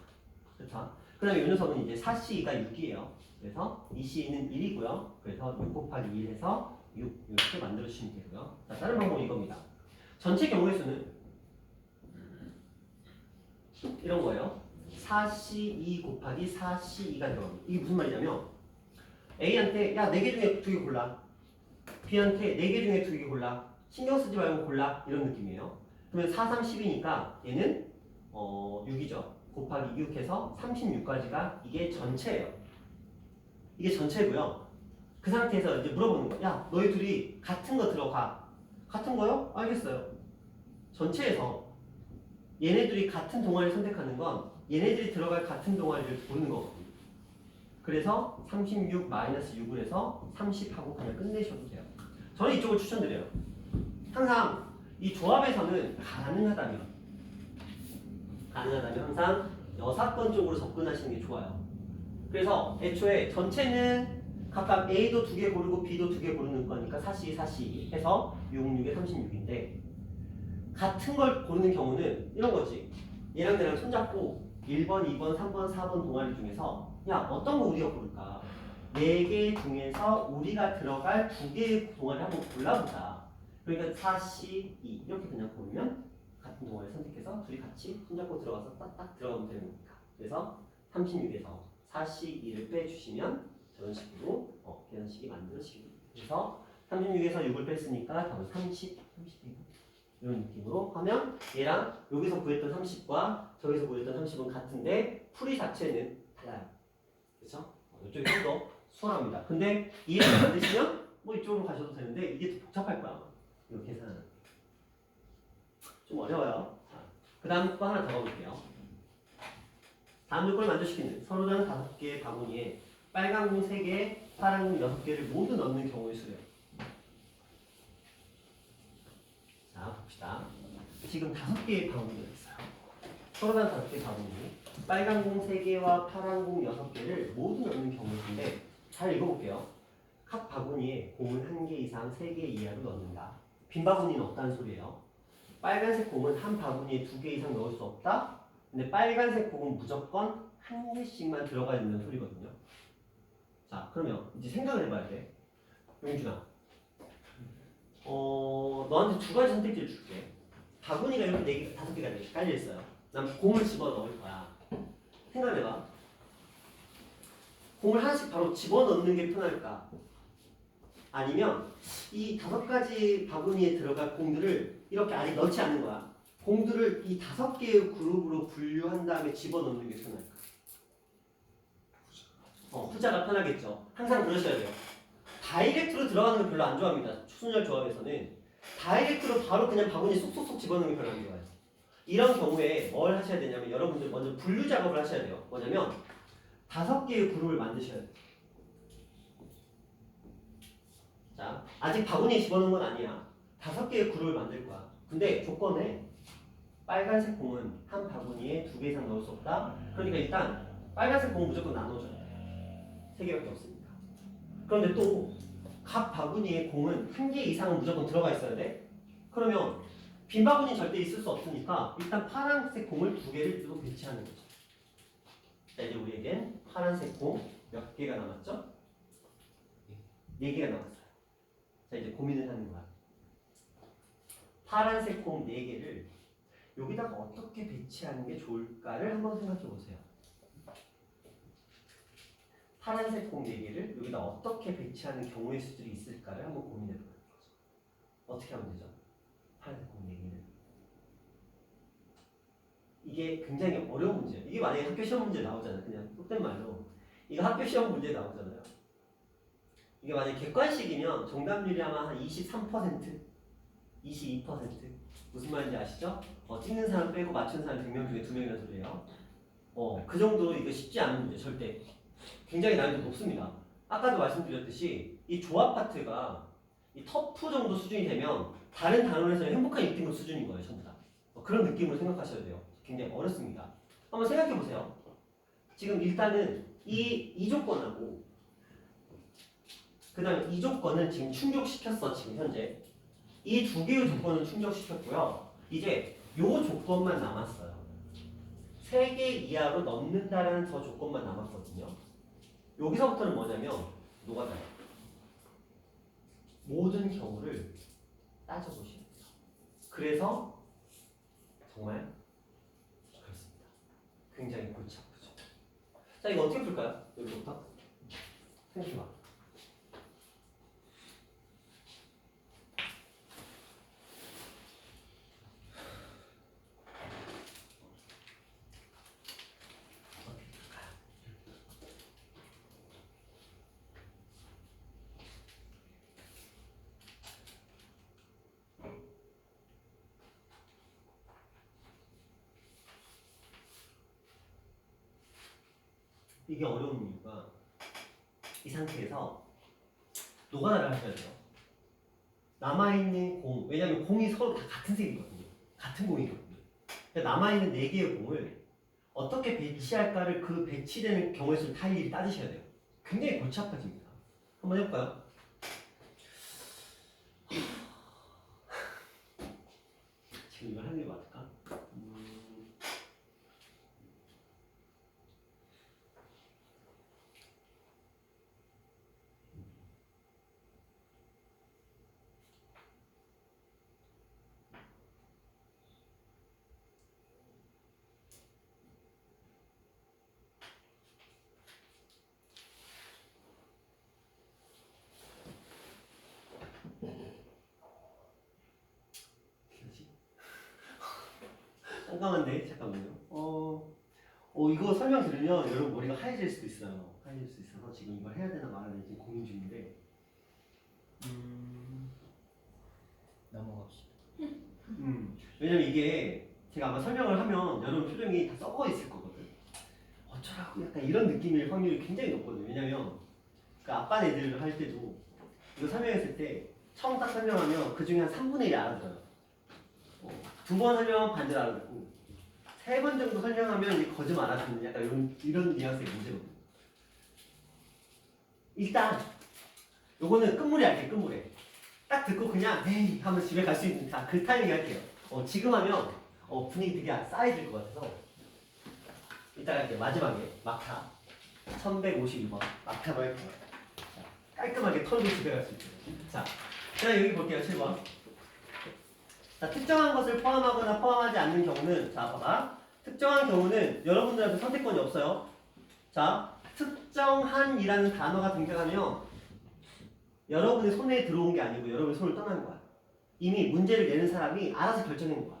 그렇죠? 그 다음에 이 녀석은 이제 4C가 6이에요. 그래서 2C는 1이고요. 그래서 6 곱하기 1 해서 6 이렇게 만들어주시면 되고요. 자, 다른 방법은 이겁니다. 전체 경우의 수는 이런 거예요. 4C2 곱하기 4C2가 들어갑니다. 이게 무슨 말이냐면 A한테 야 4개 중에 2개 골라. B한테 4개 중에 2개 골라. 신경 쓰지 말고 골라. 이런 느낌이에요. 그러면 4, 3, 10이니까 얘는 6이죠. 곱하기 6 해서 36까지가 이게 전체예요. 이게 전체고요. 그 상태에서 이제 물어보는 거야. 야 너희 둘이 같은 거 들어가. 같은 거요? 알겠어요. 전체에서 얘네들이 같은 동아리를 선택하는 건 얘네들이 들어갈 같은 동아리를 고르는 거거든요. 그래서 36 마이너스 6을 해서 30하고 그냥 끝내셔도 돼요. 저는 이쪽을 추천드려요. 항상 이 조합에서는 가능하다면 항상 여사건 쪽으로 접근하시는 게 좋아요. 그래서 애초에 전체는 각각 A도 2개 고르고 B도 2개 고르는 거니까 4C, 4C 해서 6, 6에 36인데 같은 걸 고르는 경우는 이런 거지. 얘랑 내랑 손잡고 1번, 2번, 3번, 4번 동아리 중에서 야 어떤 거 우리가 고를까? 4개 중에서 우리가 들어갈 2개의 동아리 한번 골라보자. 그러니까 4C2 이렇게 그냥 고르면 같은 동아리 선택해서 둘이 같이 손잡고 들어가서 딱딱 들어가면 되는 거니까. 그래서 36에서 4C2를 빼주시면 저런 식으로 계산식이 만들어지게 돼서 36에서 6을 뺐으니까 답은 30 이런 느낌으로 하면 얘랑 여기서 구했던 30과 저기서 구했던 30은 같은데 풀이 자체는 달라요. 그렇죠? 이쪽이 좀 더 수월합니다. 근데 이해를 안 되시면 뭐 이쪽으로 가셔도 되는데 이게 더 복잡할 거야. 이거 계산은 좀 어려워요. 그 다음 거 하나 더 가볼게요. 다음 요건을 만족시키는 서로다른 5개의 바구니에 빨간 공 3개, 파란 공 6개를 모두 넣는 경우의 수요. 자, 봅시다. 지금 5개의 바구니가 있어요. 서로다른 5개의 바구니. 빨간 공 3개와 파란 공 6개를 모두 넣는 경우의 수인데 잘 읽어볼게요. 각 바구니에 공은 1개 이상 3개 이하로 넣는다. 빈 바구니는 없다는 소리예요. 빨간색 공은 한 바구니에 2개 이상 넣을 수 없다. 근데 빨간색 공은 무조건 1개씩만 들어가 있는 소리거든요. 자, 그러면 이제 생각을 해봐야 돼. 용준아. 너한테 2가지 선택지를 줄게. 바구니가 이렇게 5개가 깔려있어요. 난 공을 집어넣을 거야. 생각을 해봐. 공을 하나씩 바로 집어넣는 게 편할까? 아니면 이 5가지 바구니에 들어갈 공들을 이렇게 아예 넣지 않는 거야. 공들을 이 5개의 그룹으로 분류한 다음에 집어넣는 게 편할까? 후자가 편하겠죠. 항상 그러셔야 돼요. 다이렉트로 들어가는 거 별로 안 좋아합니다. 초순열 조합에서는 다이렉트로 바로 그냥 바구니에 쏙쏙쏙 집어넣는 게 별로 안 좋아요. 이런 경우에 뭘 하셔야 되냐면 여러분들 먼저 분류 작업을 하셔야 돼요. 뭐냐면 5개의 그룹을 만드셔야 돼요. 자, 아직 바구니에 집어넣은 건 아니야. 5개의 그룹을 만들 거야. 근데 조건에 빨간색 공은 한 바구니에 2개 이상 넣을 수 없다. 그러니까 일단 빨간색 공은 무조건 나눠줘야 돼. 3개밖에 없으니까. 그런데 또 각 바구니에 공은 1개 이상은 무조건 들어가 있어야 돼. 그러면 빈 바구니 절대 있을 수 없으니까 일단 파란색 공을 2개를 또 배치하는 거죠. 자, 이제 우리에겐 파란색 공 몇 개가 남았죠? 4개가 남았어요. 자, 이제 고민을 하는 거야. 파란색 공 4개를 여기다가 어떻게 배치하는 게 좋을까를 한번 생각해 보세요. 파란색 공 4개를 여기다 어떻게 배치하는 경우의 수들이 있을까를 한번 고민해 보는 거죠. 어떻게 하면 되죠? 파란색 공 4개를. 이게 굉장히 어려운 문제예요. 이게 만약에 학교 시험 문제 나오잖아요. 그냥 속된 말로. 이거 학교 시험 문제 나오잖아요. 이게 만약에 객관식이면 정답률이 아마 한 23%, 22%. 무슨 말인지 아시죠? 찍는 사람 빼고 맞춘 사람 100명 중에 2명이라는 소리예요. 그 정도로 이거 쉽지 않은 문제, 절대. 굉장히 난이도 높습니다. 아까도 말씀드렸듯이 이 조합 파트가 이 터프 정도 수준이 되면 다른 단원에서의 행복한 1등급 수준인 거예요, 전부 다. 그런 느낌으로 생각하셔야 돼요. 굉장히 어렵습니다. 한번 생각해 보세요. 지금 일단은 이 조건하고 그 다음에 이 조건은 지금 충족시켰어, 지금 현재. 이 2개의 조건은 충족시켰고요. 이제 요 조건만 남았어요. 3개 이하로 넣는다라는 저 조건만 남았거든요. 여기서부터는 뭐냐면 노가다요. 모든 경우를 따져보시면 돼요. 그래서 정말 그렇습니다. 굉장히 골치 아프죠. 자, 이거 어떻게 풀까요? 여기부터 생각해봐. 이게 어려운 이유가 이 상태에서 노가다를 하셔야 돼요. 남아있는 공, 왜냐면 공이 서로 다 같은 색이거든요. 같은 공이거든요. 그러니까 남아있는 4개의 공을 어떻게 배치할까를 그 배치되는 경우의 수를 다 일일이 따지셔야 돼요. 굉장히 골치 아파집니다. 한번 해볼까요? 지금 이걸 하는 게 맞을까? 깜깜한데 잠깐만요. 이거 설명 들으면 여러분 머리가 하얘질 수도 있어요. 하얘질 수 있어서 지금 이걸 해야 되나 말아야 되나 지금 고민 중인데. 넘어갑시다. 왜냐면 이게 제가 아마 설명을 하면 여러분 표정이 다 썩어 있을 거거든. 어쩌라고 약간 이런 느낌일 확률이 굉장히 높거든요. 왜냐면 그 아빠 애들 할 때도 이거 설명했을 때 처음 딱 설명하면 그 중에 한 3분의 1이 알아들어요. 두 번 설명하면 반절 알아듣고 3번 정도 설명하면 이제 거짓 알아듣는 약간 이런 뉘앙스의 문제거든요. 일단 요거는 끝물이 할게요. 끝물에 딱 듣고 그냥 에이 하면 집에 갈 수 있는 그 타이밍 할게요. 지금 하면 분위기 되게 싸해질 것 같아서 이따 할게요. 마지막에 막타 1152번 막타로 할게요. 깔끔하게 털고 집에 갈 수 있게. 자, 여기 볼게요. 7번. 자, 특정한 것을 포함하거나 포함하지 않는 경우는, 자, 봐봐. 특정한 경우는 여러분들한테 선택권이 없어요. 자, 특정한이라는 단어가 등장하면 여러분의 손에 들어온 게 아니고 여러분의 손을 떠난 거야. 이미 문제를 내는 사람이 알아서 결정한 거야.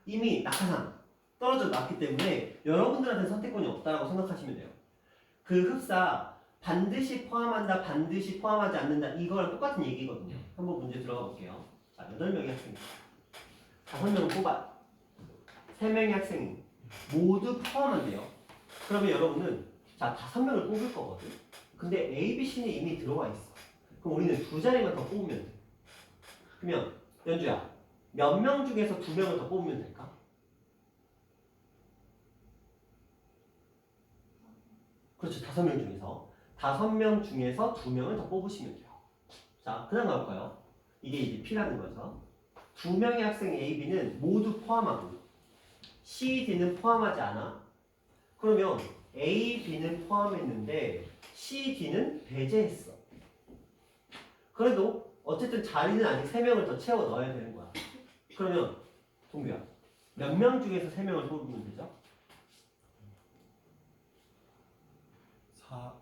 이미 낙하산 떨어져 놨기 때문에 여러분들한테 선택권이 없다라고 생각하시면 돼요. 그 흡사 반드시 포함한다, 반드시 포함하지 않는다 이거랑 똑같은 얘기거든요. 한번 문제 들어가 볼게요. 자, 8명의 학생이 5명을 뽑아요. 3명의 학생이 모두 포함한대요. 그러면 여러분은 자 5명을 뽑을 거거든. 근데 A, B, C는 이미 들어와 있어. 그럼 우리는 2자리만 더 뽑으면 돼. 그러면 연주야, 몇 명 중에서 2명을 더 뽑으면 될까? 그렇죠. 5명 중에서 5명 중에서 2명을 더 뽑으시면 돼요. 자, 그다음 나올까요? 이게 이제 P라는 거죠. 2명의 학생 A, B는 모두 포함하고 C, D는 포함하지 않아. 그러면 A, B는 포함했는데 C, D는 배제했어. 그래도 어쨌든 자리는 아직 3명을 더 채워 넣어야 되는 거야. 그러면 동규야, 몇 명 중에서 3명을 뽑으면 되죠? 4,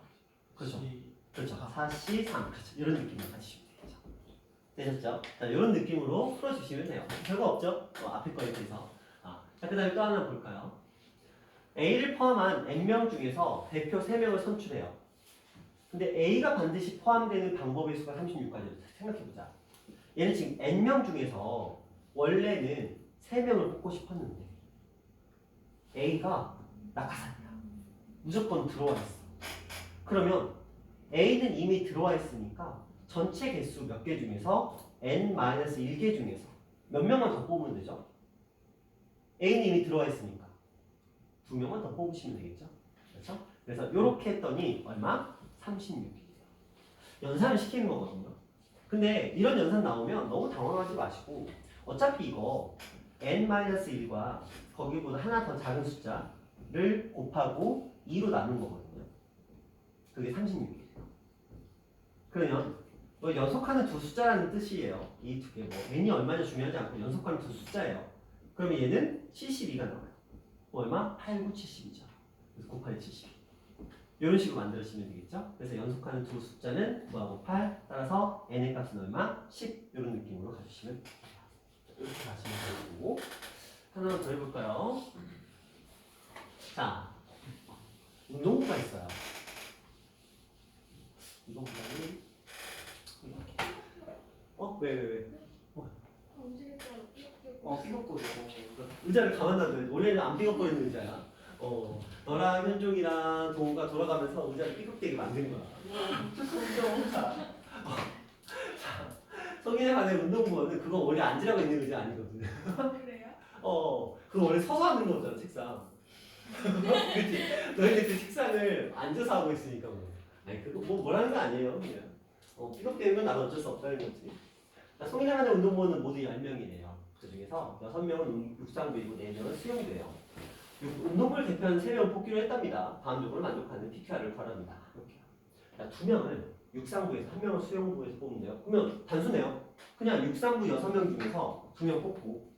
그렇죠. 10, 그렇죠. 4C, 3. 그렇죠. 이런 느낌으로 가주시면 되죠. 되셨죠? 자, 이런 느낌으로 풀어주시면 돼요. 별거 없죠? 앞에 거에 비해서. 자, 그 다음에 또 하나 볼까요? A를 포함한 N명 중에서 대표 3명을 선출해요. 근데 A가 반드시 포함되는 방법의 수가 36가지로 생각해보자. 얘는 지금 N명 중에서 원래는 3명을 뽑고 싶었는데 A가 낙하산이야. 무조건 들어와 있어. 그러면 A는 이미 들어와 있으니까 전체 개수 몇 개 중에서 N-1개 중에서 몇 명만 더 뽑으면 되죠? A는 이미 들어와 있으니까 2명만 더 뽑으시면 되겠죠? 그렇죠? 그래서 이렇게 했더니 얼마? 36이에요. 연산을 시키는 거거든요. 근데 이런 연산 나오면 너무 당황하지 마시고 어차피 이거 N-1과 거기보다 하나 더 작은 숫자를 곱하고 2로 나눈 거거든요. 그게 36이에요. 그러면 뭐 연속하는 두 숫자라는 뜻이에요. 이 두 개, 뭐 n이 얼마나 중요하지 않고 연속하는 두 숫자예요. 그러면 얘는 72가 나와요. 얼마? 8, 9, 70이죠. 그래서 곱하기 72. 이런 식으로 만들어주시면 되겠죠. 그래서 연속하는 두 숫자는 9하고 8. 따라서 n의 값은 얼마? 10. 이런 느낌으로 가주시면 돼요. 이렇게 가시면 되고 하나 더 해볼까요? 자, 운동부가 있어요. 이거보다는 왜? 움직일까요? 삐걱거려. 의자를 가만 놔둬야지. 원래는 안 삐걱거리는 의자야. 너랑 현종이랑 동우가 돌아가면서 의자를 삐걱대게 만든 거야. 자, 성인에 관한 운동부는 그거 원래 앉으라고 있는 의자 아니거든. 그래요? 그거 원래 서서 하는 거잖아, 책상. 그치? 너희들 그 책상을 앉아서 하고 있으니까 뭐. 아니, 그거 뭐라는 거 아니에요, 그냥. 삐걱대는 건 나도 어쩔 수 없다는 거지. 성인에 관한 운동부는 모두 10명이래요. 그 중에서 6명은 육상부이고 4명은 수영부예요. 운동부를 대표하는 3명을 뽑기로 했답니다. 다음 조건을 만족하는 PQR을 바랍니다. 이렇게. 자, 2명을 육상부에서 1명을 수영부에서 뽑는데요. 그러면 단순해요. 그냥 육상부 6명 중에서 2명 뽑고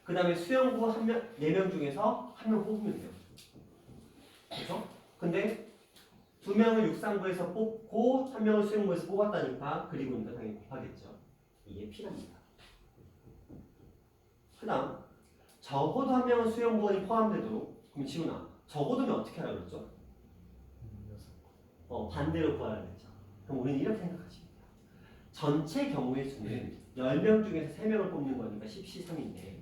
그 다음에 수영부 4명 중에서 1명 뽑으면 돼요. 그렇죠? 근데 2명을 육상부에서 뽑고 1명을 수영부에서 뽑았다니까 그리고 있는 당연히 곱하겠죠. 이게 P랍니다. 그 다음 적어도 한 명은 수용 부원이 포함되도록. 그럼 지훈아, 적어도면 어떻게 하라고 그랬죠? 반대로 구하라고 했죠. 그럼 우리는 이렇게 생각하시면 돼요. 전체 경우의 수는 10명 중에서 3명을 뽑는 거니까 10C3인데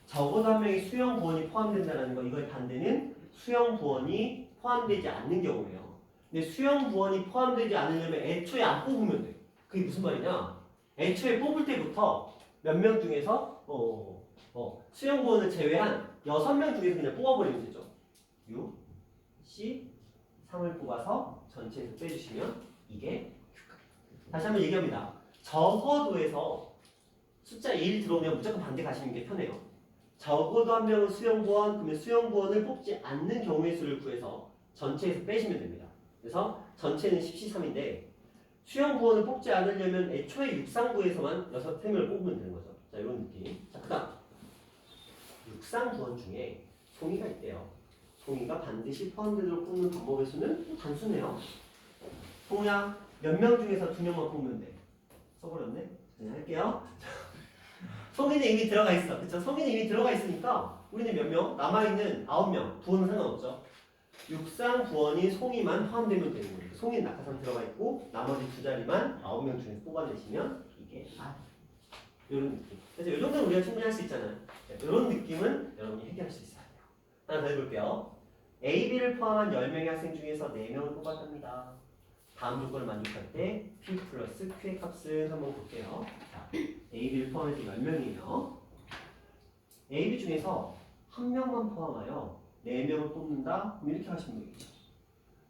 적어도 한 명이 수용 부원이 포함된다는 거, 이거의 반대는 수용 부원이 포함되지 않는 경우예요. 근데 수용 부원이 포함되지 않으려면 애초에 안 뽑으면 돼. 그게 무슨 말이냐? 애초에 뽑을 때부터 몇 명 중에서 수용 부원을 제외한 6명 중에서 그냥 뽑아버리면 되죠. 6, C, 3을 뽑아서 전체에서 빼주시면 이게 Q값. 다시 한번 얘기합니다. 적어도에서 숫자 1 들어오면 무조건 반대 가시는 게 편해요. 적어도 한 명은 수용부원, 그러면 수용부원을 뽑지 않는 경우의 수를 구해서 전체에서 빼시면 됩니다. 그래서 전체는 10C3인데 수용부원을 뽑지 않으려면 애초에 육상부에서만 3명을 뽑으면 되는 거죠. 자, 이런 느낌. 자, 그 다음 육상부원 중에 송이가 있대요. 송이가 반드시 포함되도록 뽑는 방법의 수는 단순해요. 송이야, 몇 명 중에서 2명만 뽑으면 돼. 써버렸네? 그냥 할게요. 송이는 이미 들어가 있어. 그쵸? 송이는 이미 들어가 있으니까 우리는 몇 명? 남아있는 9명. 부원은 상관없죠. 육상 부원이 송이만 포함되면 되는 거예요. 송이는 낙하산 들어가 있고 나머지 2자리만 9명 중에서 뽑아내시면 이게 이런 느낌. 그래서 이 정도는 우리가 충분히 할 수 있잖아요. 이런 느낌은 여러분이 해결할 수 있어야 돼요. 하나 더 해볼게요. A, B를 포함한 10명의 학생 중에서 4명을 뽑았답니다. 다음 조건을 만족할 때 P 플러스 Q의 값을 한번 볼게요. 자, A, B를 포함해서 10명이에요. A, B 중에서 한 명만 포함하여 4명을 뽑는다? 그럼 이렇게 하시면 되겠죠.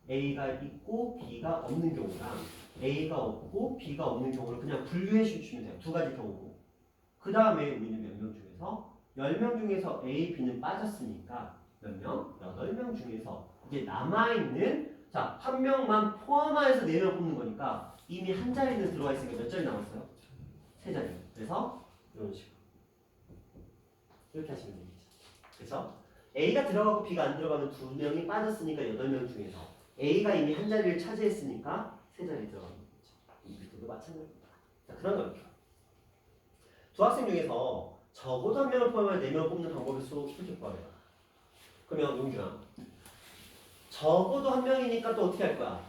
A가 있고 B가 없는 경우랑 A가 없고 B가 없는 경우를 그냥 분류해 주시면 돼요. 두 가지 경우고. 그 다음에 우리는 몇 명 중에서 10명 중에서 A, B는 빠졌으니까 몇 명? 8명 중에서 이제 남아있는 자, 한 명만 포함해서 4명 뽑는 거니까 이미 한 자리는 들어가 있으니까 몇 자리 남았어요? 3자리. 그래서 이런 식으로 이렇게 하시면 되겠죠. 그래서 A가 들어가고 B가 안 들어가는 2명이 빠졌으니까 8명 중에서 A가 이미 한 자리를 차지했으니까 3자리 들어가는 거죠. 이 밑에도 마찬가지입니다. 자, 그런 거죠. 두 학생 중에서 적어도 한 명을 포함해 4명을 뽑는 방법의 수 이렇게 구하래요. 그러면 용준아, 적어도 한 명이니까 또 어떻게 할 거야?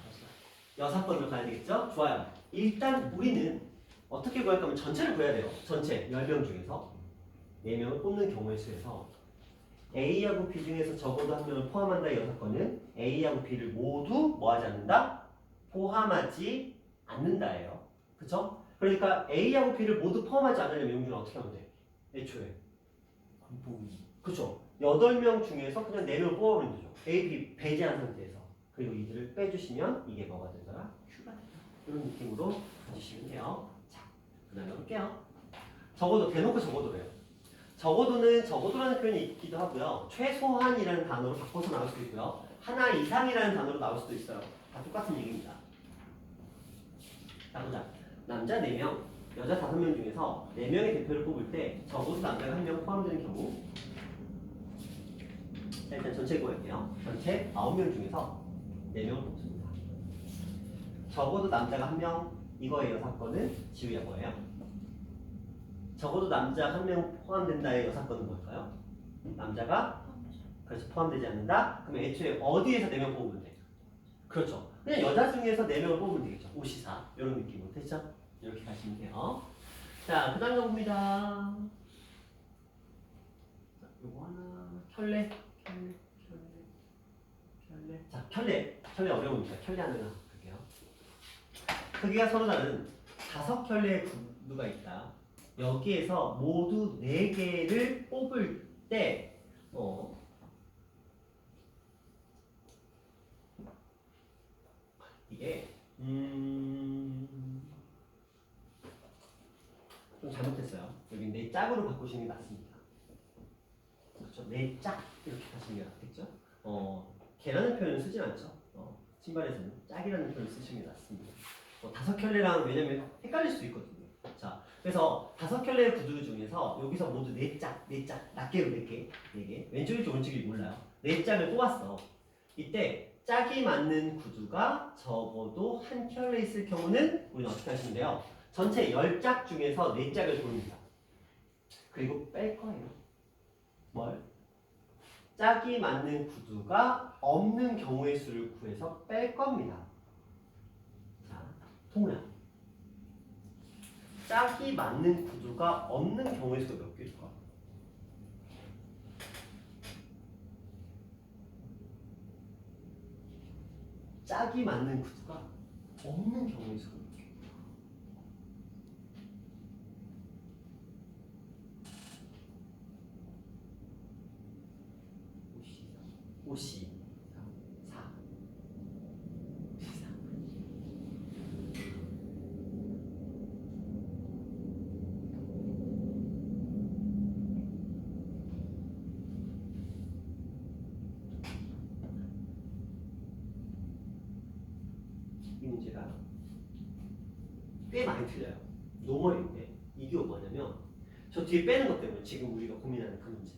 6번으로 가야 되겠죠? 좋아요. 일단 우리는 어떻게 구할 거면 전체를 구해야 돼요. 전체 10명 중에서 4명을 뽑는 경우의 수에서 A하고 B 중에서 적어도 한 명을 포함한다 6건은 A하고 B를 모두 뭐하지 않는다? 포함하지 않는다예요. 그쵸? 그러니까 A하고 B를 모두 포함하지 않으려면 용준아 어떻게 하면 돼? 애초에 안 보기. 그쵸? 8명 중에서 그냥 4명을 뽑아버리면 되죠. A, B 배제한 상태에서. 그리고 이들을 빼주시면 이게 뭐가 되더라? Q가 된다. 이런 느낌으로 가주시면 돼요. 자, 그 다음에 볼게요. 적어도, 대놓고 적어도래요. 적어도는 적어도라는 표현이 있기도 하고요. 최소한이라는 단어로 바꿔서 나올 수도 있고요. 하나 이상이라는 단어로 나올 수도 있어요. 다 똑같은 얘기입니다. 자, 보자. 남자 4명, 여자 5명 중에서 4명의 대표를 뽑을 때 적어도 남자가 1명 포함되는 경우 자, 일단 전체 구할게요. 전체 9명 중에서 4명을 뽑습니다. 적어도 남자가 1명, 이거의 사건은 지우야 뭐예요? 적어도 남자 1명 포함된다의 여사건은 뭘까요? 남자가 그래서 포함되지 않는다? 그럼 애초에 어디에서 4명 뽑으면 돼? 그렇죠. 그냥 여자 중에서 4명을 뽑으면 되겠죠. 5시사 이런 느낌으로 됐죠? 이렇게 가시면 돼요. 자, 그 다음 거 봅니다. 자, 요거 하나 켤레. 자, 켤레 어려우니까 켤레 하나 할게요. 크기가 서로 다른 5켤레의 구두가 있다. 여기에서 모두 4개를 뽑을 때 이게 좀 잘못했어요. 여기 4짝으로 바꾸시는 게 맞습니다. 그렇죠? 4짝 이렇게 하시는 게 낫겠죠? 개라는 표현을 쓰진 않죠. 신발에서는 짝이라는 표현을 쓰시는 게 낫습니다. 5켤레랑 왜냐면 헷갈릴 수 있거든요. 자, 그래서 5켤레의 구두 중에서 여기서 모두 4짝, 낱개로 4개, 4개. 왼쪽일지 오른쪽일지 몰라요. 4짝을 뽑았어. 이때 짝이 맞는 구두가 적어도 1켤레 있을 경우는 우리는 어떻게 하시면 돼요? 전체 10짝 중에서 4짝을 고릅니다. 그리고 뺄 거예요. 뭘? 짝이 맞는 구두가 없는 경우의 수를 구해서 뺄 겁니다. 자, 동우야. 짝이 맞는 구두가 없는 경우의 수가 몇 개일까? 짝이 맞는 구두가 없는 경우의 수가 몇 개? 5C 4 14 이 문제가 꽤 많이 틀려요. 노멀인데 이게 뭐냐면 저 뒤에 빼는 것 때문에 지금 우리가 고민하는 그 문제.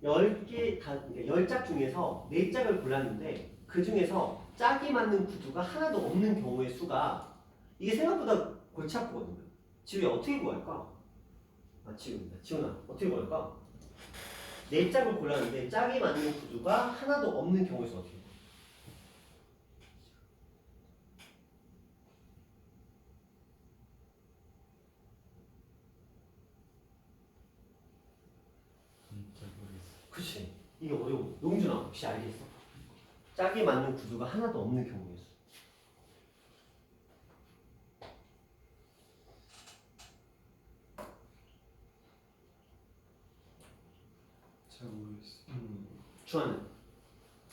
10개 다, 그러니까 10짝 중에서 4짝을 골랐는데 그 중에서 짝이 맞는 구두가 하나도 없는 경우의 수가 이게 생각보다 골치 아프거든요. 지우야 어떻게 구할까? 아 지우입니다. 지우나 어떻게 구할까? 4짝을 골랐는데 짝이 맞는 구두가 하나도 없는 경우의 수 어떻게 구할까? 잘 모르겠어. 그치. 이게 어려워. 용준아 혹시 알겠어? 짝이 맞는 구두가 하나도 없는 경우의 수. 잘 모르겠어. 주환은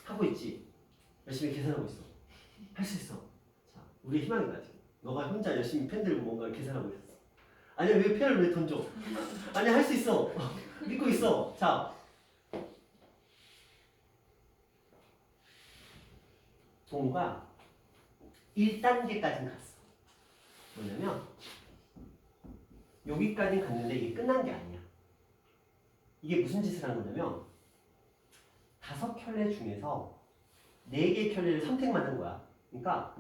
하고 있지. 열심히 계산하고 있어. 할 수 있어. 자, 우리 희망이다 지금. 너가 혼자 열심히 펜 들고 뭔가 계산하고 있었어. 아니야 왜 펜을 왜 던져? 아니야 할 수 있어. 믿고 있어. 자, 동우가 1단계까지는 갔어. 뭐냐면 여기까지는 갔는데 이게 끝난 게 아니야. 이게 무슨 짓을 하는 거냐면 5켤레 중에서 4개 켤레를 선택만 한 거야. 그러니까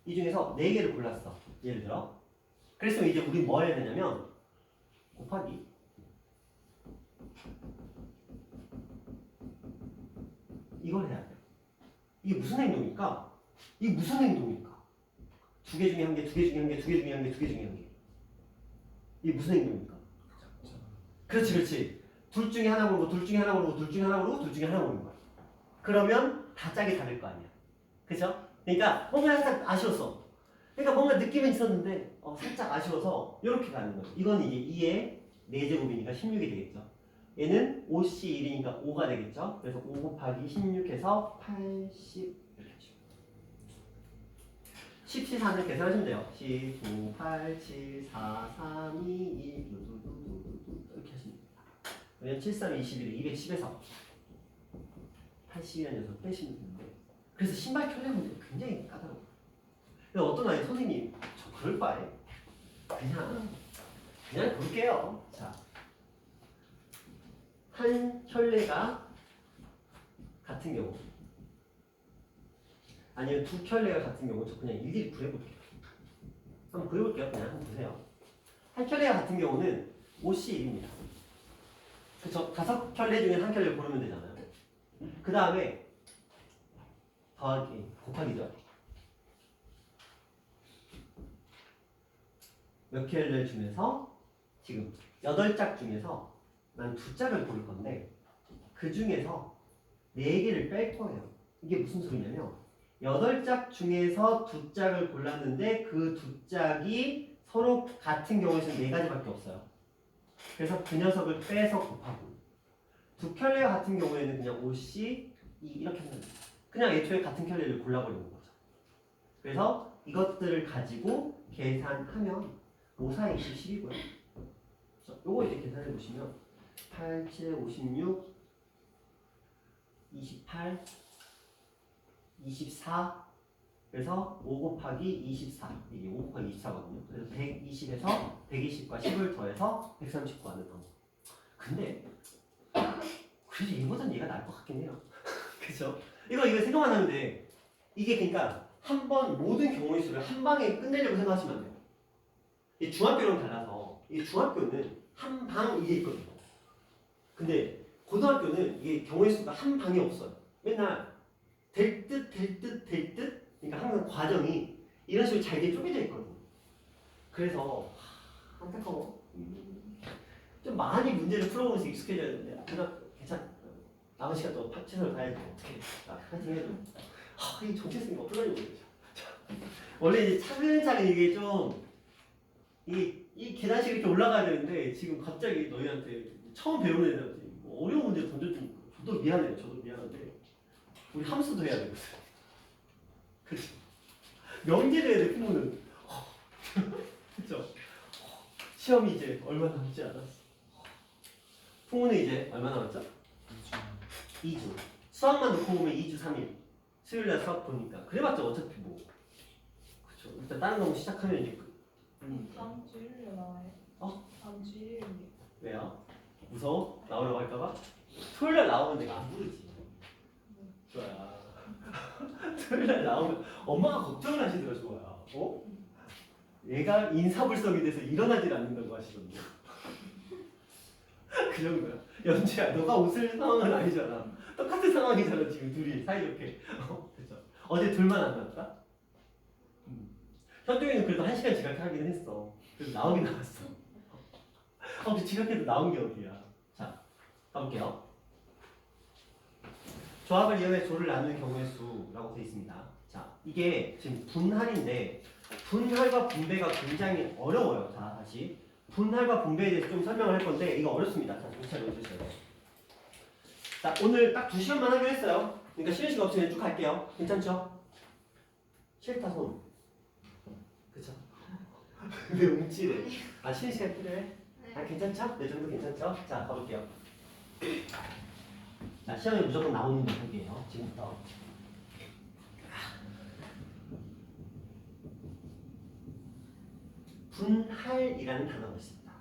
이 중에서 4개를 골랐어. 예를 들어. 그래서 이제 우리 뭐 해야 되냐면 곱하기 이걸 해야 돼. 이게 무슨 행동일까? 이게 무슨 행동일까? 2개 중에 1개, 2개 중에 1개, 2개 중에 1개, 2개 중에 1개. 이게 무슨 행동입니까? 그렇지, 그렇지. 둘 중에 하나 고르고, 둘 중에 하나 고르고, 둘 중에 하나 고르고, 둘 중에 하나 고르는 거야. 그러면 다 짝이 다를 거 아니야. 그죠? 그러니까 뭔가 살짝 아쉬웠어. 그러니까 뭔가 느낌은 있었는데 살짝 아쉬워서 이렇게 가는 거예요. 이건 이제 2의 4제곱이니까 16이 되겠죠. 얘는 5C1이니까 5가 되겠죠. 그래서 5 곱하기 16해서 80 이렇게 하시면 14는 계산하시면 돼요. 19, 8, 7, 4, 3, 2, 1 이렇게 하시면 됩니다. 왜냐면 7, 3, 21에 210에서 80이라는 녀석 빼시면 되는데 그래서 신발 켤레 문제 굉장히 까다로워요. 근데 어떤 아이 선생님 저 그럴 바에 그냥 볼게요. 자, 한 켤레가 같은 경우 아니면 2켤레가 같은 경우 저 그냥 일일이 구해볼게요. 한번 그려볼게요. 그냥 한번 보세요. 한 켤레가 같은 경우는 5C1입니다. 그쵸? 5켤레 중에 한 켤레를 고르면 되잖아요. 그 다음에 더하기 곱하기죠. 몇 켤레 중에서 지금 8짝 중에서 난 2짝을 고를 건데 그 중에서 4개를 뺄 거예요. 이게 무슨 소리냐면 8짝 중에서 2짝을 골랐는데 그 2짝이 서로 같은 경우에는 4가지밖에 없어요. 그래서 그 녀석을 빼서 곱하고 2켤레 같은 경우에는 그냥 5C 이렇게 하면 돼요. 그냥 애초에 같은 켤레를 골라버리는 거죠. 그래서 이것들을 가지고 계산하면 5, 4, 20, 10이고요. 요거 이제 계산해 보시면 8, 7, 56, 28, 24 그래서 5 곱하기 24 이게 5 곱하기 24거든요. 그래서 120에서 120과 10을 더해서 139하는 방법. 근데 그래도 이보단 얘가 나을 것 같긴 해요. 그죠? 이거 생각만 하면 돼. 이게 그러니까 한 번 모든 경우의 수를 한 방에 끝내려고 생각하시면 안 돼요. 이 중학교랑 달라서 이게 중학교는 한 방 이게 있거든요. 근데 고등학교는 이게 경우의 수가 한 방이 없어요. 맨날 될 듯, 될 듯, 될 듯. 그러니까 항상 과정이 이런 식으로 잘게 쪼개져 있거든요. 그래서 안타까워. 좀 많이 문제를 풀어보면서 익숙해져야 되는데 고등학교 괜찮아. 남은 시간 또 최선을 다해야지. 어떻게 파이팅 해줘. 이 정체성이 어떡하려고 그러죠. 원래 이제 차근차근 이게 좀 이 계단식 이렇게 올라가야 되는데 지금 갑자기 너희한테 처음 배우는 애들한테 뭐 어려운 문제 던져주니까 저도 미안해요. 저도 미안한데 우리 함수도 해야 되거든. 그렇죠. 명제를 해야 돼. 부모는. 그렇죠. 시험이 이제 얼마 남지 않았어. 부모는 이제 얼마 남았죠? 2주. 수학만 놓고 보면 2주 3일. 수요일날 수학 보니까 그래봤자 어차피 뭐 그렇죠. 일단 다른 거 시작하면 이제 다음 주 일요일에 나와요. 다음 주 일요일에. 왜요? 무서워? 나오려고 할까봐? 토요일날 나오면 내가 안 부르지. 좋아요. 토요일날 나오면 엄마가 걱정을 하시더라. 좋아요. 어? 얘가 인사불성이 돼서 일어나질 않는다고 하시던데. 그 정도야. 연주야, 너가 웃을 상황은 아니잖아. 똑같은 상황이잖아 지금 둘이 사이좋게. 그렇죠. 어제 둘만 안 나왔다? 현종이는 그래도 1시간 지각하기는 했어. 그래서 나오긴 나왔어. 근데 지각해도 나온 게 어디야. 자, 가볼게요. 조합을 이용해 조를 나누는 경우의 수라고 되어 있습니다. 자, 이게 지금 분할인데 분할과 분배가 굉장히 어려워요. 자, 다시 분할과 분배에 대해서 좀 설명을 할 건데 이거 어렵습니다. 자, 정찰 넣어주세요. 자, 오늘 딱 2시간만 하기로 했어요. 그러니까 쉬는 시간 없으면 쭉 갈게요. 괜찮죠? 싫다 손. 그쵸? 왜 움찔해? 쉬는 시간 필요해? 괜찮죠? 네 정도 괜찮죠? 자, 가볼게요. 자, 시험에 무조건 나오는 거 볼게요. 지금부터. 분할이라는 단어가 있습니다.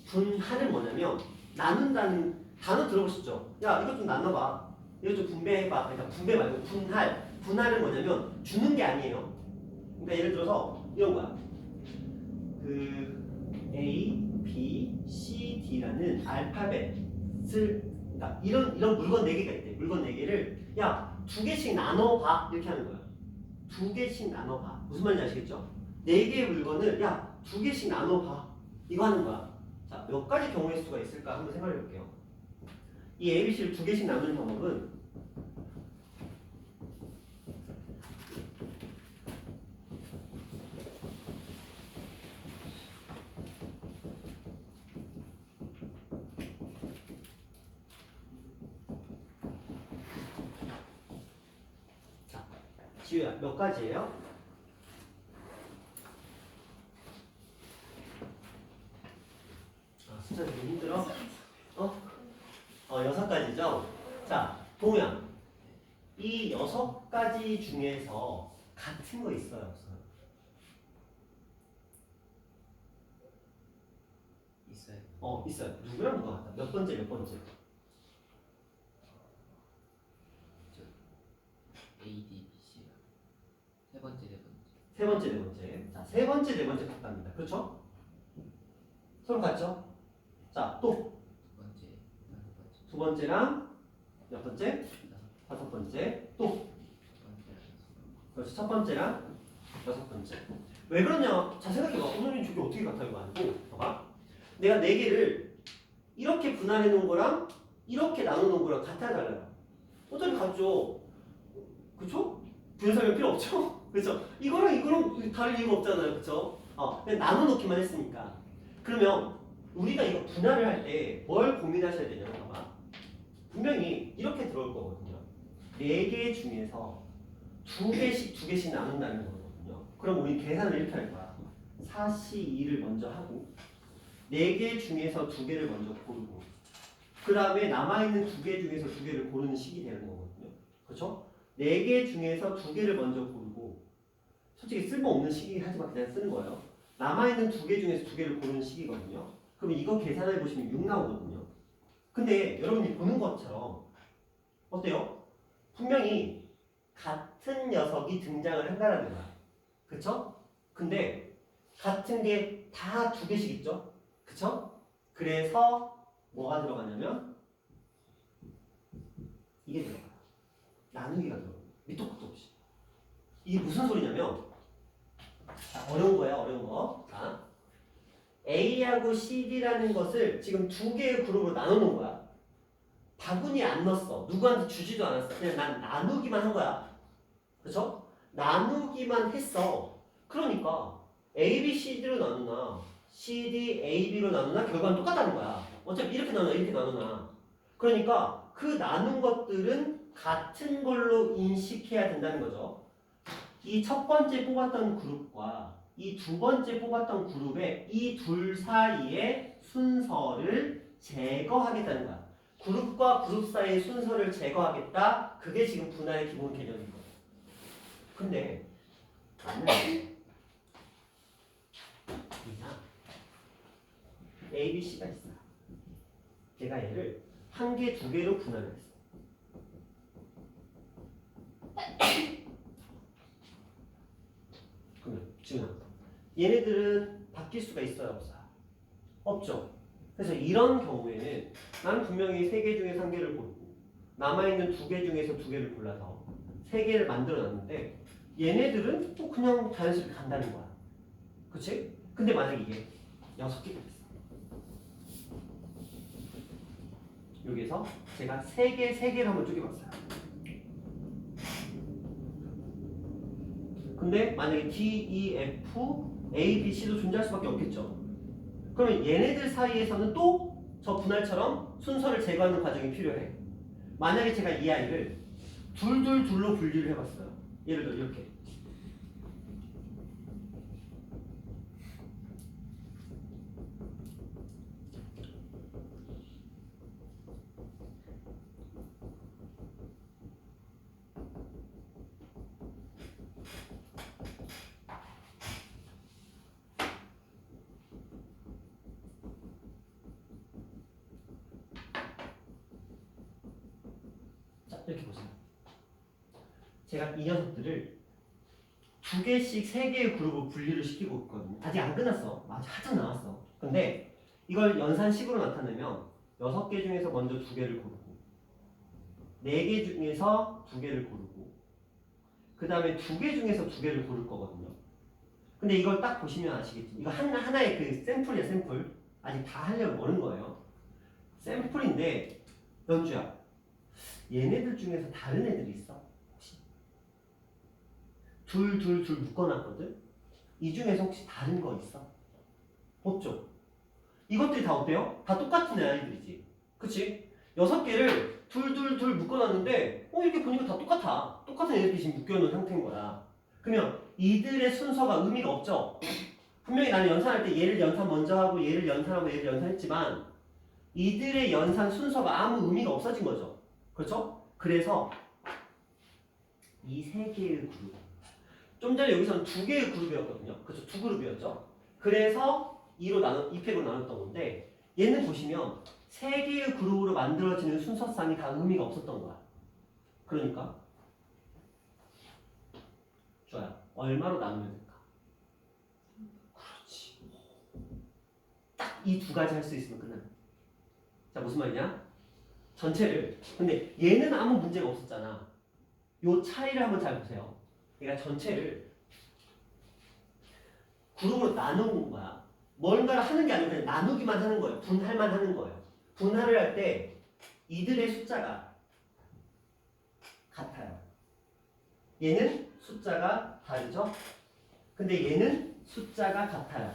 분할은 뭐냐면 나눈다는 단어 들어보셨죠? 야, 이것 좀 나눠봐. 이것 좀 분배해봐. 그러니까 분배 말고 분할. 분할은 뭐냐면 주는 게 아니에요. 그러니까 예를 들어서 이런 거야. 그 A, B, C, D라는 알파벳을 그러니까 이런 물건 4개가 있대. 물건 4개를 야, 2개씩 나눠봐. 이렇게 하는 거야. 2개씩 나눠봐. 무슨 말인지 아시겠죠? 4개의 물건을 야, 2개씩 나눠봐. 이거 하는 거야. 자, 몇 가지 경우의 수가 있을까 한번 생각해 볼게요. 이 ABC를 2개씩 나누는 방법은 자, 지우야, 몇 가지예요? 숫자 되게 힘들어? 6가지죠? 자, 동우야. 이 6가지 중에서 같은 거 있어요? 없어요? 있어요. 있어요. 누구랑 누가 같다? 몇 번째, 몇 번째? A, D, B, C. 세 번째, 네 번째. 세 번째, 네 번째. 자, 세 번째, 네 번째 같답니다. 그렇죠? 서로 같죠? 자, 또 두 번째, 다섯 번째. 두 번째랑 몇 번째? 다섯 번째. 또 첫 번째랑 여섯 번째. 그렇지. 첫 번째랑 여섯 번째. 왜 그러냐? 자, 생각해봐. 오늘은 저게 어떻게 같아? 이거 아니고. 봐봐. 내가 4개를 이렇게 분할해 놓은 거랑 이렇게 나눠 놓은 거랑 같아야 달라요. 어차피 같죠? 그쵸? 부연 설명 필요 없죠? 그쵸? 이거랑 다를 이유가 없잖아요. 그쵸? 그냥 나눠 놓기만 했으니까. 그러면 우리가 이거 분할을 할 때 뭘 고민하셔야 되냐면 봐봐. 분명히 이렇게 들어올 거거든요. 4개 중에서 2개씩 나눈다는 거거든요. 그럼 우리 계산을 이렇게 할 거야. 4C2를 먼저 하고 4개 중에서 2개를 먼저 고르고 그 다음에 남아있는 2개 중에서 2개를 고르는 식이 되는 거거든요. 그렇죠? 4개 중에서 2개를 먼저 고르고 솔직히 쓸모없는 식이긴 하지만 그냥 쓰는 거예요. 남아있는 2개 중에서 2개를 고르는 식이거든요. 그럼 이거 계산해 보시면 6 나오거든요. 근데 여러분이 보는 것처럼 어때요? 분명히 같은 녀석이 등장을 한다는 거야. 그쵸? 근데 같은 게 다 두 개씩 있죠? 그쵸? 그래서 뭐가 들어가냐면 이게 들어가요. 나누기가 들어가요. 밑도 끝도 없이. 이게 무슨 소리냐면 자, 어려운 거야, 어려운 거. 자, A하고 CD라는 것을 지금 두 개의 그룹으로 나눠놓은 거야. 바구니에 안 넣었어. 누구한테 주지도 않았어. 그냥 난 나누기만 한 거야. 그렇죠? 나누기만 했어. 그러니까 A, B, CD로 나누나 CD, A, B로 나누나 결과는 똑같다는 거야. 어차피 이렇게 나누나 이렇게 나누나. 그러니까 그 나눈 것들은 같은 걸로 인식해야 된다는 거죠. 이 첫 번째 뽑았던 그룹과 이 두 번째 뽑았던 그룹의 이 둘 사이의 순서를 제거하겠다는 거야. 그룹과 그룹 사이의 순서를 제거하겠다. 그게 지금 분할의 기본 개념인 거예요. 근데 나는 그냥 A, B, C가 있어. 제가 얘를 한 개, 두 개로 분할을 했어. 그러면 지금 얘네들은 바뀔 수가 있어요, 없어요? 없죠. 그래서 이런 경우에는 나는 분명히 세 개 중에 한 개를 고르고 남아있는 두 개 중에서 두 개를 골라서 세 개를 만들어 놨는데 얘네들은 또 그냥 자연스럽게 간다는 거야. 그치? 근데 만약에 이게 6개가 있어. 여기에서 제가 세 개를 한번 쪼개봤어요. 근데 만약에 D, E, F, A, B, C도 존재할 수밖에 없겠죠. 그러면 얘네들 사이에서는 또 저 분할처럼 순서를 제거하는 과정이 필요해. 만약에 제가 이 아이를 둘로 분리를 해봤어요. 예를 들어 이렇게. 자, 이렇게 보세요. 제가 이 녀석들을 두 개씩 세 개의 그룹으로 분리를 시키고 있거든요. 아직 안 끝났어. 아직 한참 남았어. 근데 이걸 연산식으로 나타내면 6개 중에서 먼저 두 개를 고르고 4개 중에서 두 개를 고르고 그 다음에 2개 중에서 두 개를 고를 거거든요. 근데 이걸 딱 보시면 아시겠죠? 이거 하나의 그 샘플이야, 샘플. 아직 다 하려면 모르는 거예요. 샘플인데 연주야. 얘네들 중에서 다른 애들이 있어? 혹시? 둘 묶어놨거든? 이 중에서 혹시 다른 거 있어? 없죠? 이것들이 다 어때요? 다 똑같은 아이들이지. 그치? 6개를 둘 묶어놨는데 이렇게 보니까 다 똑같아. 똑같은 애들이 지금 묶여놓은 상태인 거야. 그러면 이들의 순서가 의미가 없죠? 분명히 나는 연산할 때 얘를 연산 먼저 하고 얘를 연산하고 얘를 연산했지만 이들의 연산 순서가 아무 의미가 없어진 거죠. 그렇죠? 그래서 이 세 개의 그룹. 좀 전에 여기서는 두 개의 그룹이었거든요. 그렇죠? 두 그룹이었죠. 그래서 2팩으로 나눴던 건데 얘는 보시면 세 개의 그룹으로 만들어지는 순서상이 다 의미가 없었던 거야. 그러니까 좋아요. 얼마로 나누면 될까? 그렇지. 딱 이 두 가지 할 수 있으면 끝나는 거야. 자, 무슨 말이냐? 전체를. 근데 얘는 아무 문제가 없었잖아. 요 차이를 한번 잘 보세요. 얘가 전체를 그룹으로 나누는 거야. 뭔가를 하는 게 아니고 그냥 나누기만 하는 거예요. 분할만 하는 거예요. 분할을 할 때 이들의 숫자가 같아요. 얘는 숫자가 다르죠? 근데 얘는 숫자가 같아요.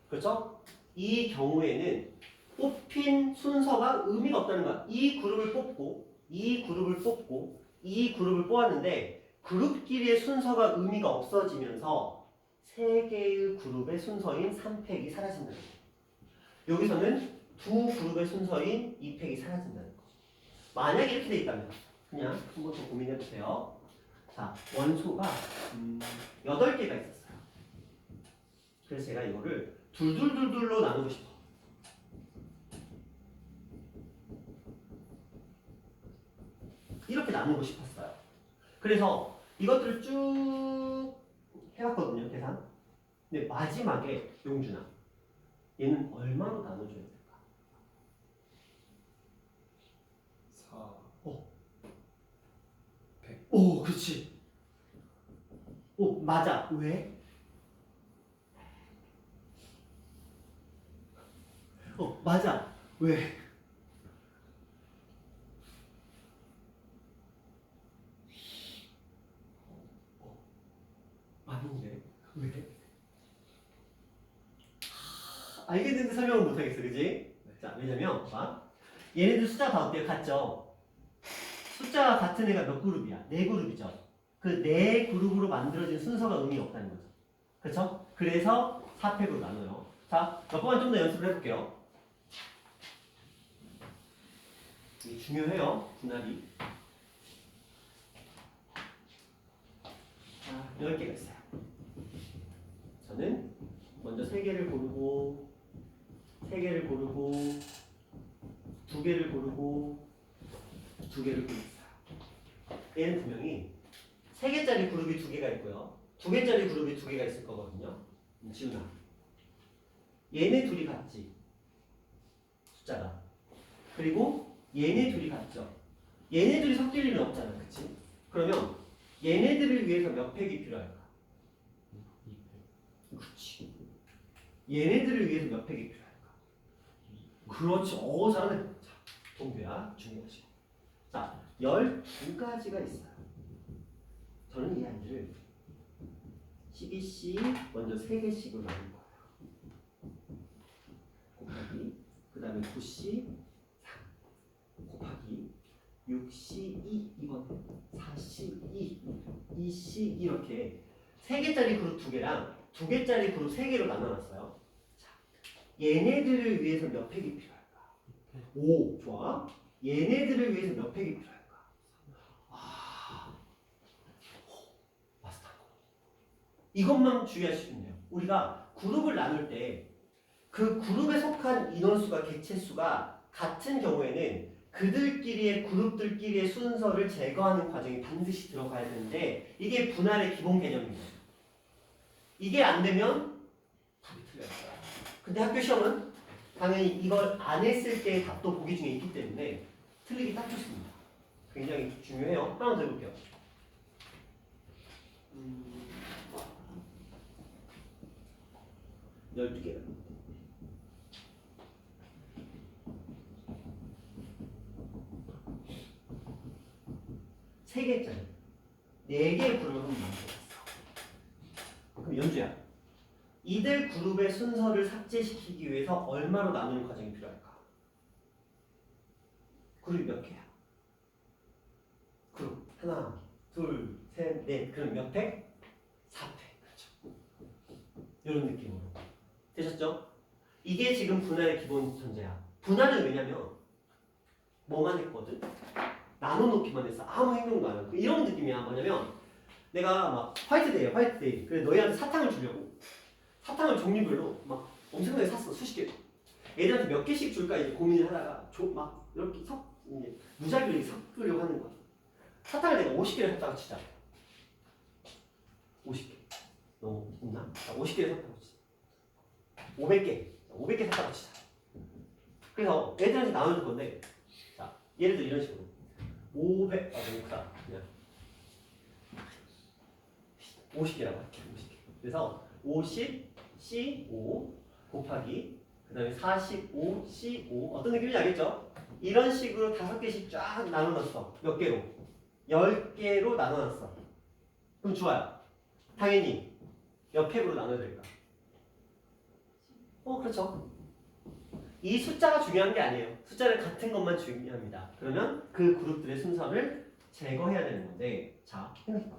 그렇죠? 이 경우에는 뽑힌 순서가 의미가 없다는 거야. 이 그룹을 뽑고 이 그룹을 뽑고 이 그룹을 뽑았는데 그룹끼리의 순서가 의미가 없어지면서 세 개의 그룹의 순서인 3팩이 사라진다는 거예요. 여기서는 두 그룹의 순서인 2팩이 사라진다는 거죠. 만약에 이렇게 돼 있다면 그냥 한번 더 고민해 보세요. 자, 원소가 8개가 있었어요. 그래서 제가 이거를 둘로 나누고 싶어. 이렇게 나누고 싶었어요. 그래서 이것들을 쭉 해봤거든요, 계산. 근데 마지막에 용준아, 얘는 얼마로 나눠줘야 될까? 4 오, 그렇지. 오, 맞아. 왜? 맞아. 왜? 맞는데? 왜? 알겠는데 설명을 못하겠어, 그지? 자, 왜냐면, 봐. 얘네들 숫자가 다 어때요? 같죠? 숫자가 같은 애가 몇 그룹이야? 네 그룹이죠. 그 네 그룹으로 만들어진 순서가 의미 없다는 거죠. 그렇죠? 그래서 4팩으로 나눠요. 자, 몇 번만 좀 더 연습을 해볼게요. 이게 중요해요, 분할이. 자, 10개가 있어요. 저는 먼저 3개를 고르고 3개를 고르고 2개를 고르고 2개를 고르겠어요. 얘는 분명히 3개짜리 그룹이 2개가 있고요. 2개짜리 그룹이 2개가 있을 거거든요. 지훈아. 얘네 둘이 같지? 숫자가. 그리고 얘네 둘이 같죠? 얘네 둘이 섞일 일은 없잖아. 그치? 그러면 얘네들을 위해서 몇 팩이 필요할까? 2팩. 그렇지. 얘네들을 위해서 몇 팩이 필요할까? 그렇지. 잘하네. 자, 동규야. 중요하시고. 자, 12가지가 있어요. 저는 이 아이들을 12씩 먼저 3개씩으로 나눈 거예요. 곱하기, 그 다음에 9씩 3 곱하기 6씩 2 이번 4씩 2 2씩 이렇게 3개짜리 그룹 2개랑 2개짜리 그룹 3개로 나눠놨어요. 자, 얘네들을 위해서 몇 팩이 필요할까? 5. 좋아. 얘네들을 위해서 몇 팩이 필요할까? 마스터. 이것만 주의하시면 돼요. 우리가 그룹을 나눌 때 그 그룹에 속한 인원수가 개체수가 같은 경우에는 그들끼리의 그룹들끼리의 순서를 제거하는 과정이 반드시 들어가야 되는데 이게 분할의 기본 개념입니다. 이게 안 되면 답이 틀려요. 근데 학교 시험은 당연히 이걸 안 했을 때의 답도 보기 중에 있기 때문에 틀리기 딱 좋습니다. 굉장히 중요해요. 하나 더 해볼게요. 12개. 세 개짜리. 4개의 그룹을 한번 만들어봤어. 그럼 연주야. 이들 그룹의 순서를 삭제시키기 위해서 얼마로 나누는 과정이 필요할까? 그룹이 몇 개야? 그룹. 하나, 둘, 셋, 넷. 그럼 몇 팩? 4팩. 그렇죠. 이런 느낌으로. 되셨죠? 이게 지금 분할의 기본 전제야. 분할은 왜냐면 뭐만 했거든? 나눠놓기만 했어. 아무 행동도 안 하고. 이런 느낌이야. 뭐냐면 내가 막 화이트데이야, 화이트데이. 그래 너희한테 사탕을 주려고 사탕을 종류별로 막 엄청나게 샀어. 수십 개. 애들한테 몇 개씩 줄까 이제 고민을 하다가 막 이렇게 이제 무작위로 섞으려고 하는 거야. 사탕을 내가 50개를 샀다고 치자. 50개. 너무 있나? 50개를 샀다고 치자. 500개. 500개 샀다고 치자. 그래서 애들한테 나눠줄 건데 자, 예를 들어 이런 식으로 500, 너무 크다. 그냥 50개라고 할게. 50개. 그래서 50C5 곱하기 그 다음에 45C5 어떤 느낌인지 알겠죠? 이런 식으로 5개씩 쫙 나눠놨어. 몇 개로? 10개로 나눠놨어. 그럼 좋아요. 당연히 몇 팩으로 나눠야 될까? 그렇죠. 이 숫자가 중요한 게 아니에요. 숫자는 같은 것만 중요합니다. 그러면 그 그룹들의 순서를 제거해야 되는 건데 자, 생각해봐.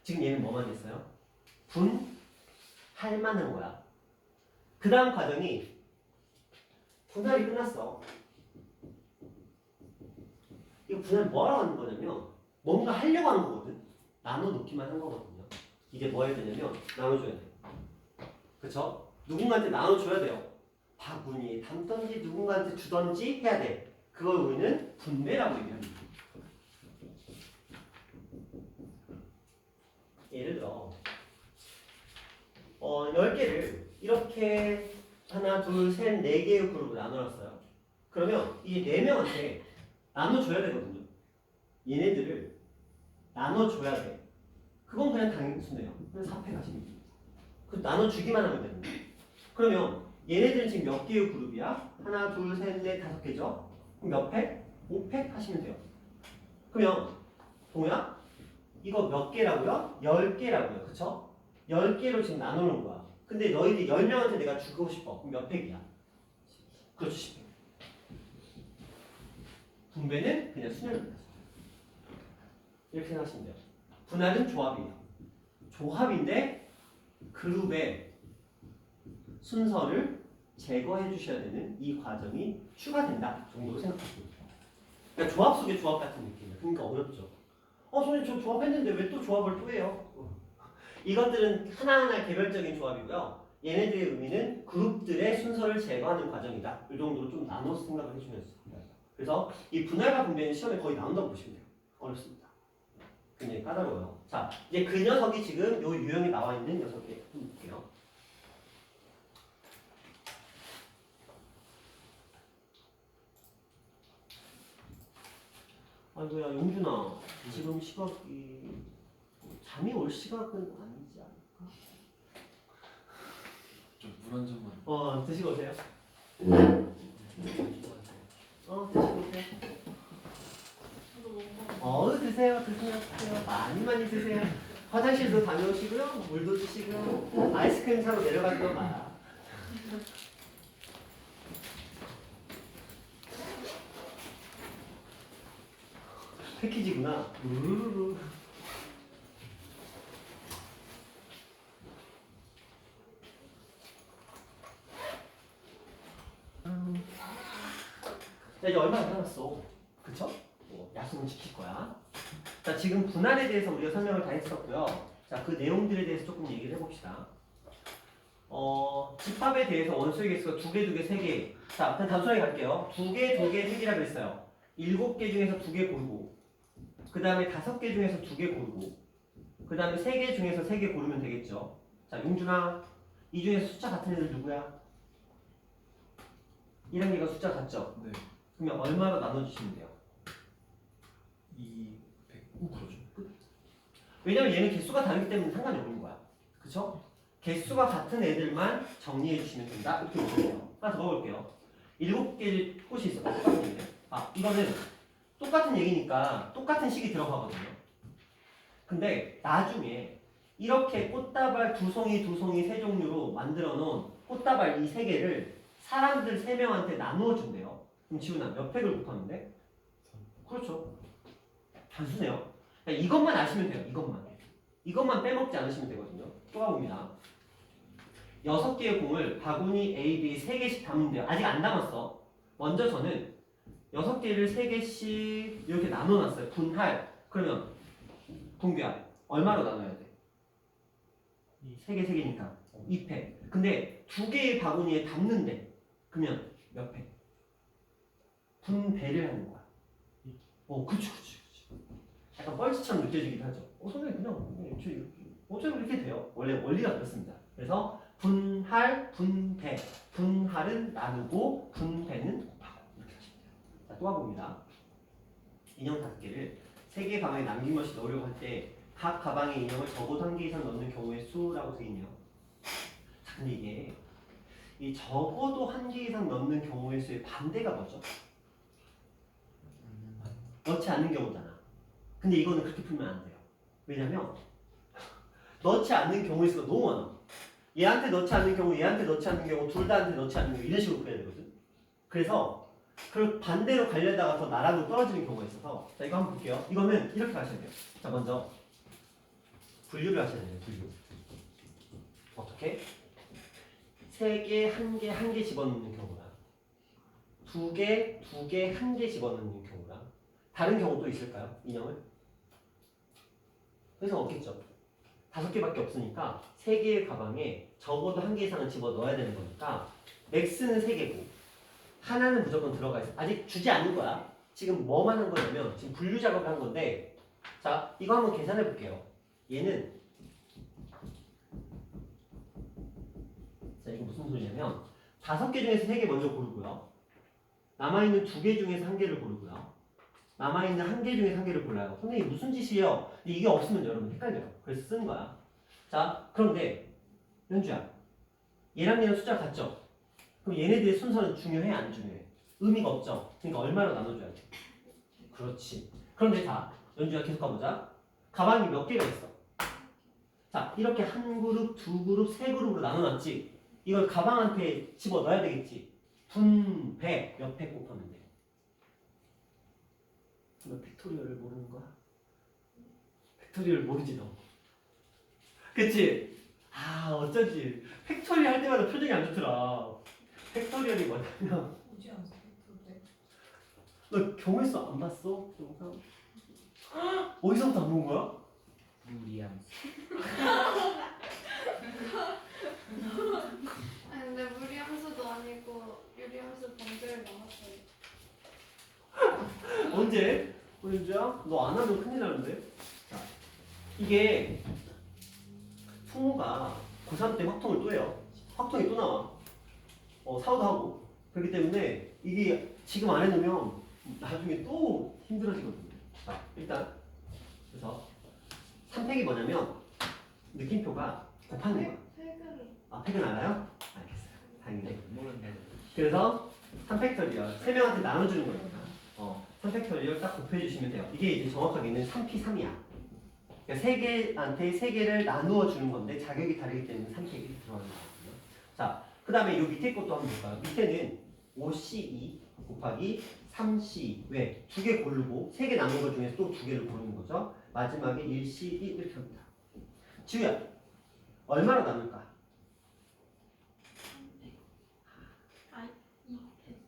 지금 얘는 뭐만 했어요? 분할 만한 거야. 그 다음 과정이 분할이 끝났어. 이거 분할 뭐하러 하는 거냐면 뭔가 하려고 하는 거거든. 나눠놓기만 한 거거든요. 이제 뭐 해야 되냐면 나눠줘야 돼. 그쵸? 누군가한테 나눠줘야 돼요. 바구니에 담던지 누군가한테 주던지 해야 돼. 그걸 우리는 분배라고 얘기합니다. 예를 들어 10개를 이렇게 하나, 둘, 셋, 네 개의 그룹으로 나눠놨어요. 그러면 이 네 명한테 나눠줘야 되거든요. 얘네들을 나눠줘야 돼. 그건 그냥 단순해요. 그냥 4팩 하시면 돼요. 그 나눠주기만 하면 됩니다. 그러면 얘네들은 지금 몇 개의 그룹이야? 하나, 둘, 셋, 넷, 5개죠? 그럼 몇 팩? 5팩 하시면 돼요. 그러면 동야 이거 몇 개라고요? 10개라고요. 그쵸? 10개로 지금 나누는 거야. 근데 너희들 10명한테 내가 주고 싶어. 그럼 몇 팩이야? 그렇죠. 10팩. 분배는 그냥 순열입니다. 이렇게 생각하시면 돼요. 분할은 조합이에요. 조합인데 그룹의 순서를 제거해 주셔야 되는 이 과정이 추가된다 정도로 생각하시면 돼요. 그러니까 조합 속의 조합 같은 느낌이에요. 그러니까 어렵죠. 선생님 저 조합했는데 왜 또 조합을 또 해요? 이것들은 하나하나 개별적인 조합이고요. 얘네들의 의미는 그룹들의 순서를 제거하는 과정이다. 이 정도로 좀 나눠서 생각을 해주면 됩니다. 그래서 이 분할과 분배는 시험에 거의 나온다고 보시면 돼요. 어렵습니다. 굉장히 까다로워요. 자, 이제 그 녀석이 지금 요 유형에 나와 있는 녀석에 좀 볼게요. 아이고야 용준아, 지금 시각이 잠이 올 시각은 아니지 않을까? 좀 물 한 잔만. 드시고 오세요. 드시고 오세요. 드세요. 많이 드세요. 화장실도 다녀오시고요. 물도 드시고요. 아이스크림 사러 내려가지도 마. 패키지구나. 우르르르. 자, 이제 얼마 안 남았어. 그쵸? 약속은 지킬 거야. 자, 지금 분할에 대해서 우리가 설명을 다 했었고요. 자, 그 내용들에 대해서 조금 얘기를 해봅시다. 집합에 대해서 원소의 개수가 2개, 2개, 3개. 자, 그냥 단순하게 갈게요. 2개, 2개, 3개라고 했어요. 7개 중에서 2개 고르고, 그 다음에 5개 중에서 2개 고르고, 그 다음에 3개 중에서 3개 고르면 되겠죠. 자, 용준아, 이 중에서 숫자 같은 애들 누구야? 1학기가 숫자 같죠? 네. 그러면 얼마로 나눠주시면 돼요? 200. 그러죠. 왜냐면 얘는 개수가 다르기 때문에 상관이 없는 거야. 그쵸? 개수가 같은 애들만 정리해 주시면 된다. 이렇게 보세요. 하나 더 볼게요. 7개의 꽃이 있어. 똑같은 얘기예요. 이거는 똑같은 얘기니까 똑같은 식이 들어가거든요. 근데 나중에 이렇게 꽃다발 2송이, 2송이, 3종류로 만들어 놓은 꽃다발 이 3개를 사람들 3명한테 나누어 준대요. 그럼 지훈아 몇 팩을 곱하는데? 그렇죠. 단순해요. 그러니까 이것만 아시면 돼요. 이것만 빼먹지 않으시면 되거든요. 또 가봅니다. 6개의 공을 바구니 A, B 3개씩 담으면 돼요. 아직 안 담았어. 먼저 저는 6개를 3개씩 이렇게 나눠놨어요. 분할. 그러면 동규야 얼마로 나눠야 돼? 3개, 3개니까 2팩. 근데 2개의 바구니에 담는데 그러면 몇 팩? 분배를 하는 거야. 그치. 약간 뻘짓처럼 느껴지기도 하죠. 선생님 그냥 어쩌면 이렇게 돼요. 원래 원리가 그렇습니다. 그래서 분할, 분배. 분할은 나누고 분배는 곱하고 이렇게 하시면 돼요. 자, 또 가봅니다. 인형 5개를 3개의 가방에 남김없이 넣으려고 할 때 각 가방에 인형을 적어도 1개 이상 넣는 경우의 수라고 되어 있네요. 자, 근데 이게 이 적어도 1개 이상 넣는 경우의 수의 반대가 뭐죠? 넣지 않는 경우잖아. 근데 이거는 그렇게 풀면 안 돼요. 왜냐면 넣지 않는 경우의 수가 너무 많아. 얘한테 넣지 않는 경우, 얘한테 넣지 않는 경우, 둘 다한테 넣지 않는 경우 이런 식으로 그려야 되거든. 그래서 그 반대로 가려다가 더 나락으로 떨어지는 경우가 있어서 자 이거 한번 볼게요. 이거는 이렇게 하셔야 돼요. 자 먼저 분류를 하셔야 돼요. 분류. 어떻게? 3개, 1개, 1개 집어넣는 경우랑 2개, 2개, 1개 집어넣는 경우랑 다른 경우도 있을까요? 인형을? 그래서 없겠죠. 5개밖에 없으니까 3개의 가방에 적어도 1개 이상은 집어넣어야 되는 거니까 맥스는 3개고 하나는 무조건 들어가 있어. 아직 주지 않은 거야. 지금 뭐만 한 거냐면 지금 분류 작업을 한 건데 자 이거 한번 계산해 볼게요. 얘는 이거 무슨 소리냐면 5개 중에서 3개 먼저 고르고요. 남아있는 2개 중에서 1개를 고르고요. 남아있는 1개 중에서 1개를 골라요. 선생님 무슨 짓이에요? 근데 이게 없으면 여러분 헷갈려요. 그래서 쓴 거야. 자, 그런데 연주야, 얘랑 얘랑 숫자가 같죠? 그럼 얘네들의 순서는 중요해 안 중요해? 의미가 없죠? 그러니까 얼마로 나눠줘야 돼? 그렇지. 그런데 자, 연주야 계속 가보자. 가방이 몇 개가 있어? 자, 이렇게 한 그룹, 2그룹, 3그룹으로 나눠놨지? 이걸 가방한테 집어넣어야 되겠지? 분배 몇 배 곱하면 돼? 너 팩토리얼을 모르는 거야? 팩토리얼 모르지 너. 그치? 아 어쩐지 팩토리얼 할 때마다 표정이 안 좋더라. 팩토리얼이 뭐냐면 오지 않았어? 그때. 너 경우에서 안 봤어? 영상? 어디서부터 안 본 거야? 무리함수. 아니 근데 무리함수도 아니고 유리함수 범죄를 나왔어요. 언제? 언제야? 너 안 하면 큰일 나는데? 자, 이게 풍우가 고3 때 확통을 또 해요. 확통이 또 나와. 사고도 하고. 그렇기 때문에 이게 지금 안 해놓으면 나중에 또 힘들어지거든요. 자, 일단 그래서 3팩이 뭐냐면 느낌표가 곱하는 거야. 팩은 아, 팩은 알아요? 알겠어요. 다행이네. 모른다. 그래서 3팩터리얼 3명한테 나눠주는 거니까 3팩터리얼 딱 곱해주시면 돼요. 이게 이제 정확하게는 3P3이야. 그러니까 3개한테 3개를 나누어 주는 건데 자격이 다르기 때문에 3팩이 들어가는 거거든요. 자, 그 다음에 요 밑에 것도 한번 볼까요? 밑에는 5C2 곱하기 3C 왜? 2개 고르고 3개 남은 것 중에서 또 2개를 고르는 거죠. 마지막에 1C2 이렇게 합니다. 지우야, 얼마로 나눌까?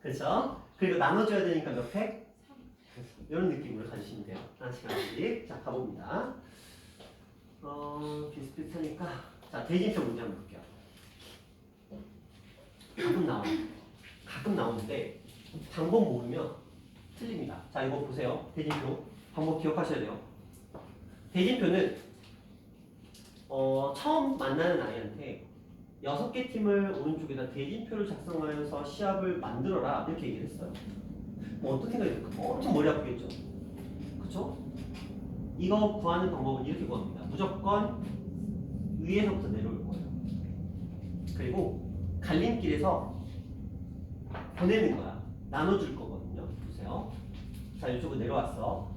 그렇죠? 그리고 나눠줘야 되니까 몇 팩? 이런 느낌으로 가주시면 돼요. 하나씩 하나씩. 자, 가봅니다. 비슷비슷하니까. 자, 대진표 문제 한번 볼게요. 가끔 나오는데, 방법 모르면 틀립니다. 자, 이거 보세요. 대진표. 방법 기억하셔야 돼요. 대진표는, 처음 만나는 아이한테 6개 팀을 오른쪽에다 대진표를 작성하여서 시합을 만들어라. 이렇게 얘기를 했어요. 뭐 어떤 생각이 들까? 엄청 머리 아프겠죠? 그쵸? 이거 구하는 방법은 이렇게 구합니다. 무조건 위에서부터 내려올 거예요. 그리고 갈림길에서 보내는 거야. 나눠줄 거거든요. 보세요. 자, 이쪽으로 내려왔어.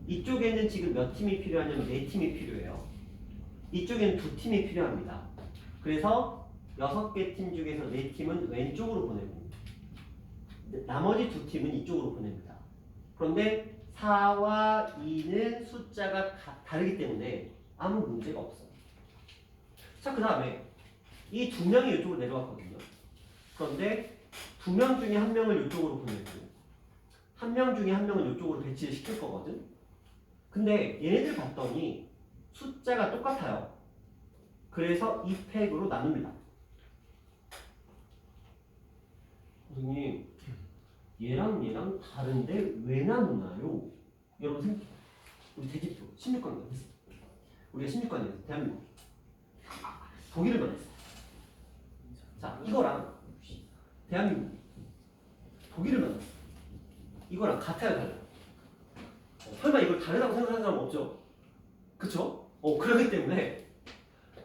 이쪽에는 지금 몇 팀이 필요하냐면 4팀이 필요해요. 이쪽에는 2팀이 필요합니다. 그래서 6개 팀 중에서 4팀은 왼쪽으로 보내고 나머지 2팀은 이쪽으로 보냅니다. 그런데 4와 2는 숫자가 다르기 때문에 아무 문제가 없어요. 자, 그 다음에 이 2명이 이쪽으로 내려왔거든요. 그런데 2명 중에 1명을 이쪽으로 보내고 1명 중에 1명을 이쪽으로 배치를 시킬 거거든. 근데 얘네들 봤더니 숫자가 똑같아요. 그래서 2팩으로 나눕니다. 선생님, 얘랑 다른데 왜 나누나요? 여러분 생각해. 우리 대지표 16강이었어. 우리가 16강이었어. 대한민국. 독일을 만났어. 자, 이거랑 대한민국. 독일을 만났어. 이거랑 같아요, 달라요? 설마 이걸 다르다고 생각하는 사람 없죠? 그쵸? 그러기 때문에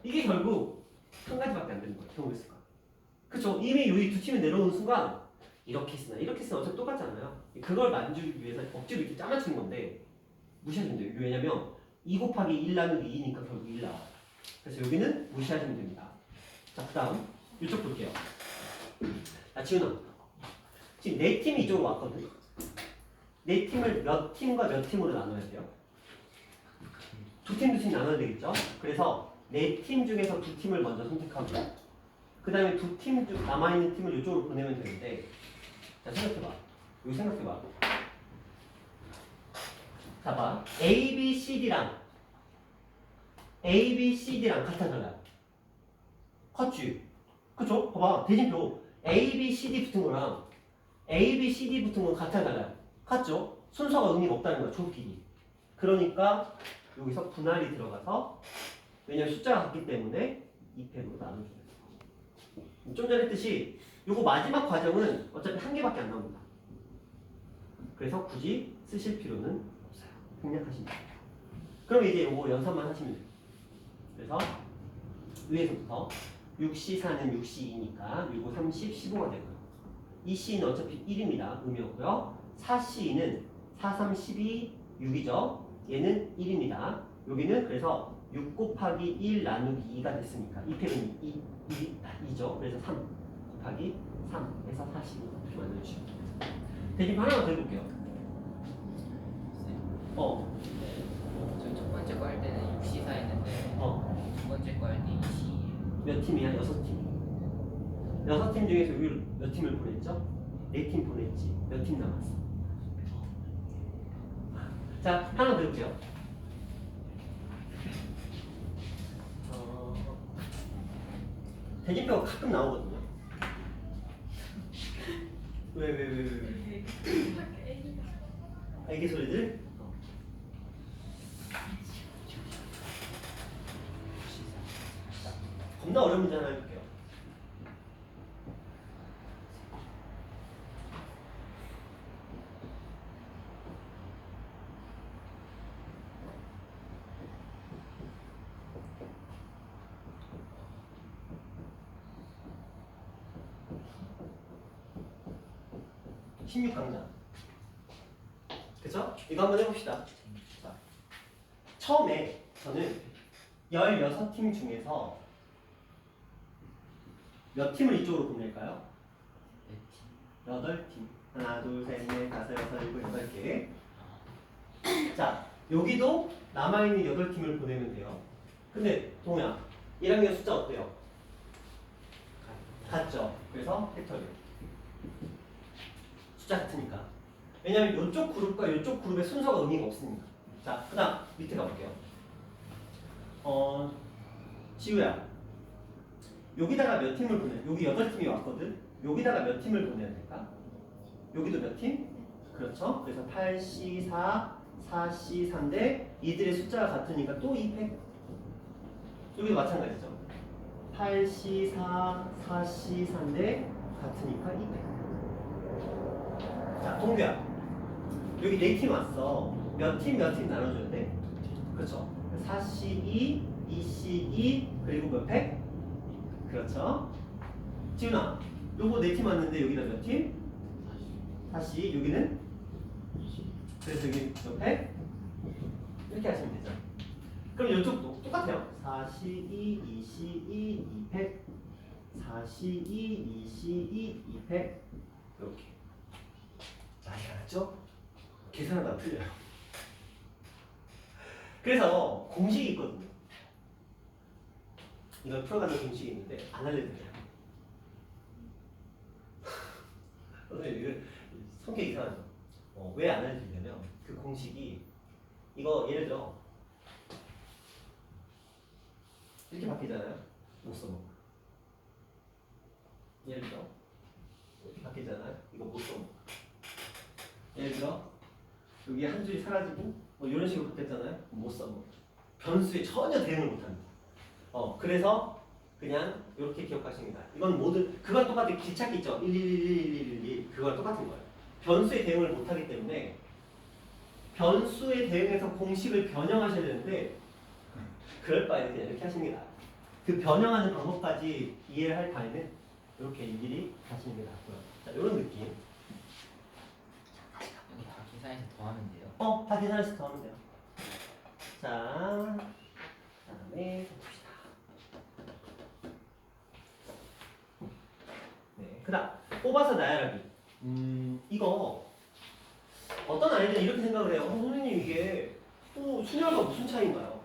이게 결국 한 가지밖에 안 되는 거예요. 경우의 수가. 그쵸? 이미 여기 2팀이 내려오는 순간 이렇게 쓰나 이렇게 쓰나 어차피 똑같잖아요. 그걸 만들기 위해서 억지로 이렇게 짜맞추는 건데 무시하시면 돼요. 왜냐면 2 곱하기 1 나누기 2니까 결국 1 나와요. 그래서 여기는 무시하시면 됩니다. 자, 그 다음 이쪽 볼게요. 자, 지훈아, 지금 4팀이 이쪽으로 왔거든. 4팀을 몇 팀과 몇 팀으로 나눠야 돼요? 2팀 나눠야 되겠죠? 그래서 4팀 중에서 2팀을 먼저 선택하고 그 다음에 2팀 중 남아있는 팀을 이쪽으로 보내면 되는데, 자, 생각해봐. 여기 생각해봐. 자, 봐. A, B, C, D랑 같아 달라요. 컸지? 그쵸? 봐봐. 대진표 A, B, C, D 붙은 거랑 A, B, C, D 붙은 건 같아 달라요. 같죠? 순서가 의미가 없다는 거야. 좁히기. 그러니까 여기서 분할이 들어가서 왜냐면 숫자가 같기 때문에 2팩으로 나눠줘요. 좀 전에 했듯이 요거 마지막 과정은 어차피 한 개밖에 안 나옵니다. 그래서 굳이 쓰실 필요는 없어요. 생략하시면 돼요. 그럼 이제 요거 연산만 하시면 돼요. 그래서 위에서부터 6C4는 6C2니까 6, 5, 30, 15가 되고요. 2C는 어차피 1입니다. 의미 없고요. 4C는 4, 3, 12, 6이죠. 얘는 1입니다. 여기는 그래서 6 곱하기 1 나누기 2가 됐으니까 2팩은 2죠. 그래서 3 곱하기 3 해서 45 이렇게 만들어주시면 됩니다. 대입 하나만 더 해볼게요. 저희 첫 번째 거 할 때는 6C4 했는데 두 번째 거 할 때 2C예요. 몇 팀이야? 6팀. 6팀 중에서 여기 몇 팀을 보냈죠? 4팀 보냈지. 몇 팀 남았어? 자, 하나 더 해볼게요. 대진표가 가끔 나오거든요. 왜? 애기 소리들? 겁나 어려운 문제 하나 해볼게요. (16강자) 그쵸? 이거 한번 해봅시다. 자, 처음에 저는 16팀 중에서 몇 팀을 이쪽으로 보낼까요? 8팀. 하나, 둘, 셋, 넷, 다섯, 여섯, 일곱, 여덟 개. 자, 여기도 남아있는 8팀을 보내면 돼요. 근데 동우야, 1학년 숫자 어때요? 같죠? 그래서 팩터리얼. 숫자 같으니까. 왜냐면 이쪽 그룹과 이쪽 그룹의 순서가 의미가 없으니까. 자, 그 다음 밑에 가볼게요. 지우야, 여기다가 몇 팀을 보내? 여기 8팀이 왔거든? 여기다가 몇 팀을 보내야 될까? 여기도 몇 팀? 그렇죠. 그래서 8C4, 4C4인데 이들의 숫자가 같으니까 또 2팩. 여기도 마찬가지죠. 8C4, 4C4인데 같으니까 2팩. 자, 동규야. 여기 4팀 왔어. 몇 팀 나눠줘야 돼? 그렇죠. 4C2, 2C2, 그리고 몇 팩? 그렇죠. 지훈아, 요거 4팀 왔는데 여기다 몇 팀? 4C, 여기는? 그래서 여기 몇 팩? 이렇게 하시면 되죠. 그럼 이쪽도 똑같아요. 4C2, 2C2, 2팩 4C2, 2C2, 2팩 이렇게. 자, 알았죠? 계산하다 틀려요. 그래서 공식이 있거든요. 이걸 풀어가는 공식이 있는데 안 알려드려요. 선생님 이거 성격 이상하죠? 왜 안 알려드리냐면 그 공식이 이거 예를 들어 이렇게 바뀌잖아요. 못 써먹어. 예를 들어 이렇게 바뀌잖아요. 이거 못 써먹어. 예를 들어 여기 한 줄이 사라지고 뭐 이런 식으로 바뀌었잖아요. 못 써먹어. 변수에 전혀 대응을 못합니다. 그래서 그냥 이렇게 기억하십니다. 이건 모든 그건 똑같은 길찾기 있죠. 1111111 그거랑 똑같은 거예요. 변수에 대응을 못하기 때문에 변수에 대응해서 공식을 변형하셔야 되는데 그럴 바에는 그냥 이렇게 하십니다. 그 변형하는 방법까지 이해를 할 바에는 이렇게 일일이 하시는 게 낫고요. 자, 이런 느낌. 여기 다 계산해서 더하면 돼요. 다 계산해서 더 하면 돼요. 자, 그다음에 봅시다. 네, 그다음 뽑아서 나열하기. 이거 어떤 아이들은 이렇게 생각을 해요. 선생님 이게 또 순열과 무슨 차이인가요?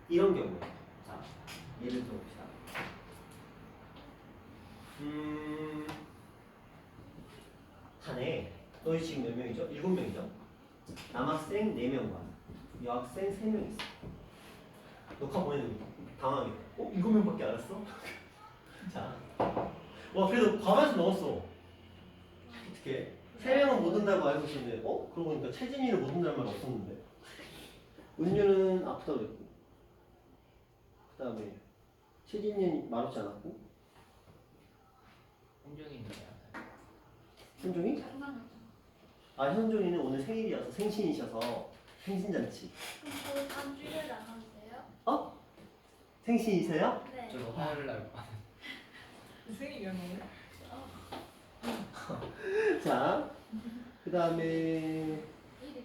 이런 경우. 자, 예를 들어봅시다. 반에 너희 지금 몇 명이죠? 7명이죠? 남학생 4명과 여학생 3명 있어. 녹화 보내는 당황해. 7명밖에 안 왔어? 자, 와 그래도 과반수 넘었어. 어떻게? 3명은 못 온다고 알고 있었는데, 그러고 보니까 최진이는 못 온다는 말 없었는데. 은유는 아프다고 그랬고, 그 다음에 최진이는 말없지 않았고, 현종이네요. 현종이? 장난하죠. 아 현종이는 오늘 생일이어서 생신이셔서 생신잔치. 그럼 그 다음 주일에 안 하세요? 어? 생신이세요? 네. 저도 화요일 날 생일이었나요? 자, 그 다음에 일일.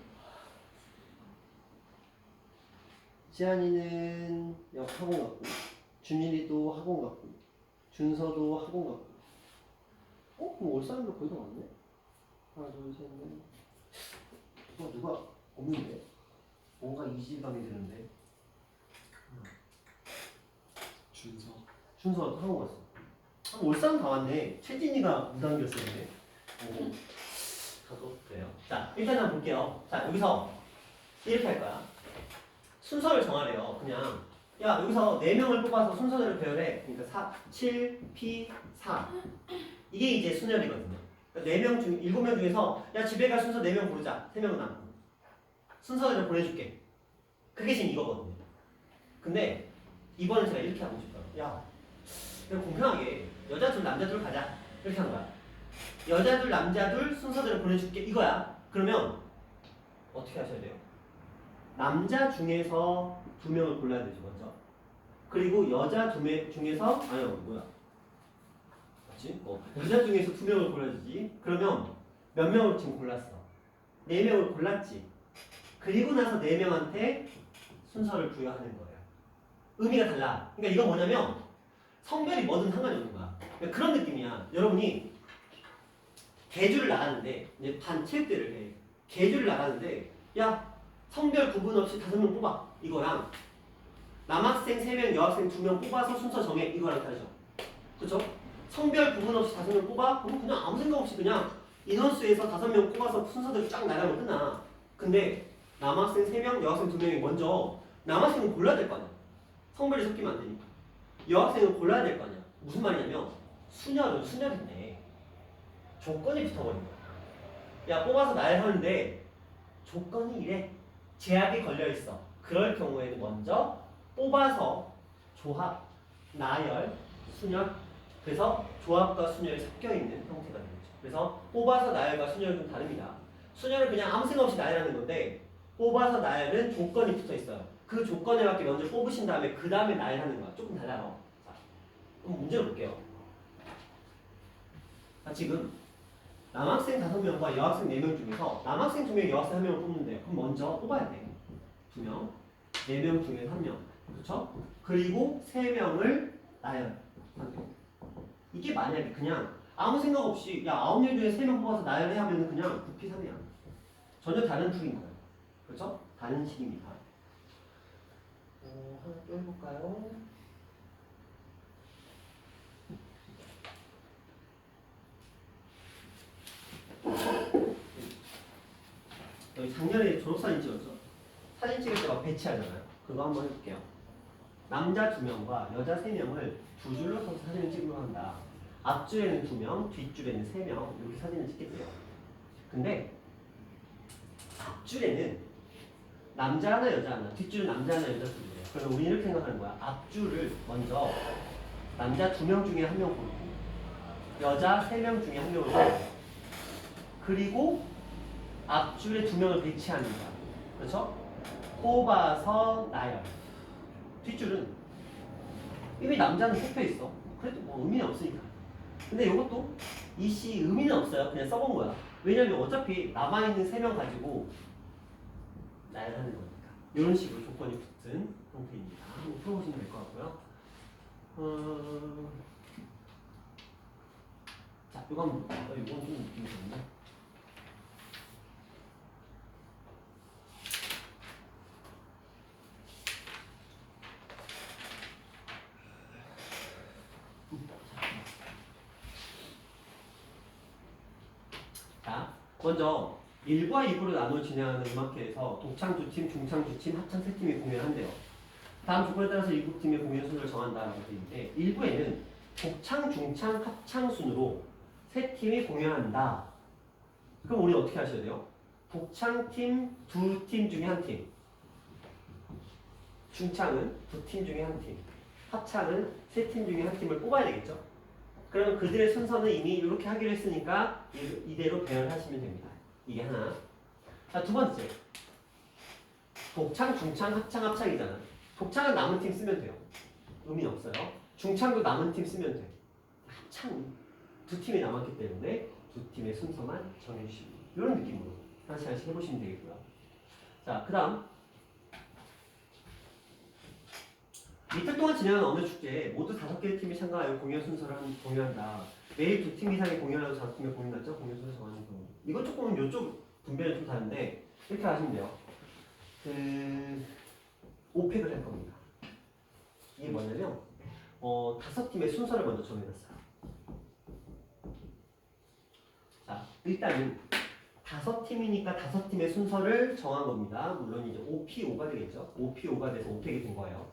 지한이는 학원 갔고, 준일이도 학원 갔고, 준서도 학원 갔고. 그럼 올 사람도 거의 다 왔네? 하나, 둘, 셋, 넷. 누가 없는데? 뭔가 이질감이 드는데. 준서. 준서가 학원 갔어. 올 사람 다 왔네. 최진이가 무단결석이네. 저도 그래요. 자, 일단 한번 볼게요. 자, 여기서 이렇게 할 거야. 순서를 정하래요. 그냥 야 여기서 4명을 뽑아서 순서대로 배열해. 그러니까 7, P, 4 이게 이제 순열이거든요. 그러니까 4명 중 7명 중에서 야 집에 갈 순서 4명 고르자. 3명은 남고 순서대로 보내줄게. 그게 지금 이거거든요. 근데 이번엔 제가 이렇게 하고 싶어요. 야 그냥 공평하게 여자 둘 남자 둘 가자. 이렇게 하는 거야. 여자 둘 남자 둘 순서대로 보내줄게 이거야. 그러면 어떻게 하셔야 돼요? 남자 중에서 2명을 골라야 되죠 먼저. 그리고 여자 중에서 아니요 뭐야 맞지? 여자 중에서 2명을 골라주지. 그러면 몇 명을 지금 골랐어? 4명을 골랐지. 그리고 나서 4명한테 순서를 부여하는 거예요. 의미가 달라. 그러니까 이건 뭐냐면 성별이 뭐든 상관이 없는 거야. 그러니까 그런 느낌이야. 여러분이 계주를 나가는데 이제 반 체육대를 해. 계주를 나가는데 야 성별 구분 없이 5명 뽑아 이거랑 남학생 3명 여학생 2명 뽑아서 순서 정해 이거랑 다르죠. 그쵸? 성별 구분 없이 5명 뽑아? 그럼 그냥 아무 생각 없이 그냥 인원수에서 5명 뽑아서 순서대로 쫙 나가면 끝나. 근데 남학생 3명 여학생 2명이 먼저 남학생은 골라야 될 거 아니야. 성별이 섞이면 안 되니까. 여학생은 골라야 될 거 아니야. 무슨 말이냐면 순열은 순열인데 조건이 붙어버린 거야. 야 뽑아서 나열하는데 조건이 이래. 제약이 걸려있어. 그럴 경우에는 먼저 뽑아서 조합, 나열, 순열. 그래서 조합과 순열이 섞여있는 형태가 되죠. 그래서 뽑아서 나열과 순열은 좀 다릅니다. 순열은 그냥 아무 생각 없이 나열하는 건데 뽑아서 나열은 조건이 붙어있어요. 그 조건에 맞게 먼저 뽑으신 다음에 그 다음에 나열하는 거야. 조금 달라요. 자, 그럼 문제를 볼게요. 자, 지금 남학생 5명과 여학생 4명 중에서 남학생 2명, 여학생 1명을 뽑는데 그럼 먼저 뽑아야 돼. 2명, 4명 중에 1명. 그렇죠? 그리고 3명을 나열. 이게 만약에 그냥 아무 생각 없이 야 9명 중에 3명 뽑아서 나열해 하면 그냥 9P3이야. 전혀 다른 풀인 거예요. 그렇죠? 다른 식입니다. 하나 또 해볼까요? 여기 작년에 졸업사진 찍었죠? 사진 찍을 때 막 배치하잖아요. 그거 한번 해볼게요. 남자 2명과 여자 3명을 2줄로 서서 사진을 찍으려 한다. 앞줄에는 2명, 뒷줄에는 3명 이렇게 사진을 찍겠대요. 근데 앞줄에는 남자 하나 여자 하나, 뒷줄은 남자 하나 여자 둘이래. 그러면 우리는 이렇게 생각하는 거야. 앞줄을 먼저 남자 2명 중에 1명 고르고 여자 3명 중에 1명을 고르고 그리고 앞줄에 2명을 배치하는 거야. 그렇죠? 뽑아서 나열. 뒷줄은 이미 남자는 뽑혀 있어. 그래도 뭐 의미는 없으니까. 근데 이것도 이씨 의미는 없어요. 그냥 써본 거야. 왜냐면 어차피 남아있는 3명 가지고 나열하는 거니까. 이런 식으로 조건이 붙은 형태입니다. 한번 풀어보시면 될 것 같고요. 자, 이거 한번 볼까요? 이건 좀 느낌이 좋네. 자, 먼저 1과 2부로 나눠 진행하는 음악회에서 독창 2팀, 중창 2팀, 합창 3팀이 공연한대요. 다음 조건에 따라서 1부 팀의 공연 순서를 정한다라고 되어 있는데 1부에는 독창, 중창, 합창 순으로 3팀이 공연한다. 그럼 우리 어떻게 하셔야 돼요? 독창팀 2팀 중에 1팀, 중창은 2팀 중에 1팀, 합창은 3팀 중에 1팀을 뽑아야 되겠죠? 그러면 그들의 순서는 이미 이렇게 하기로 했으니까 이대로 배열하시면 됩니다. 이게 하나. 자, 두 번째. 독창, 중창, 합창, 합창이잖아. 독창은 남은 팀 쓰면 돼요. 의미는 없어요. 중창도 남은 팀 쓰면 돼. 합창 두 팀이 남았기 때문에 두 팀의 순서만 정해주시고 이런 느낌으로 하나씩 하나씩 해보시면 되겠고요. 자, 그 다음 이틀 동안 진행하는 어느 축제에 모두 5개의 팀이 참가하여 공연 순서를 공유한다. 매일 2팀 이상의 공연을 하고 5팀의 공연단장 공연 순서 정하는 경우. 이건 조금 이쪽 분배는 좀 다른데 이렇게 하시면 돼요. 오펙을 할 겁니다. 이게 뭐냐면 5팀의 순서를 먼저 정해놨어요. 자, 일단은 5팀이니까 5팀의 순서를 정한 겁니다. 물론 이제 OP5가 되겠죠. OP5가 돼서 오펙이 된 거예요.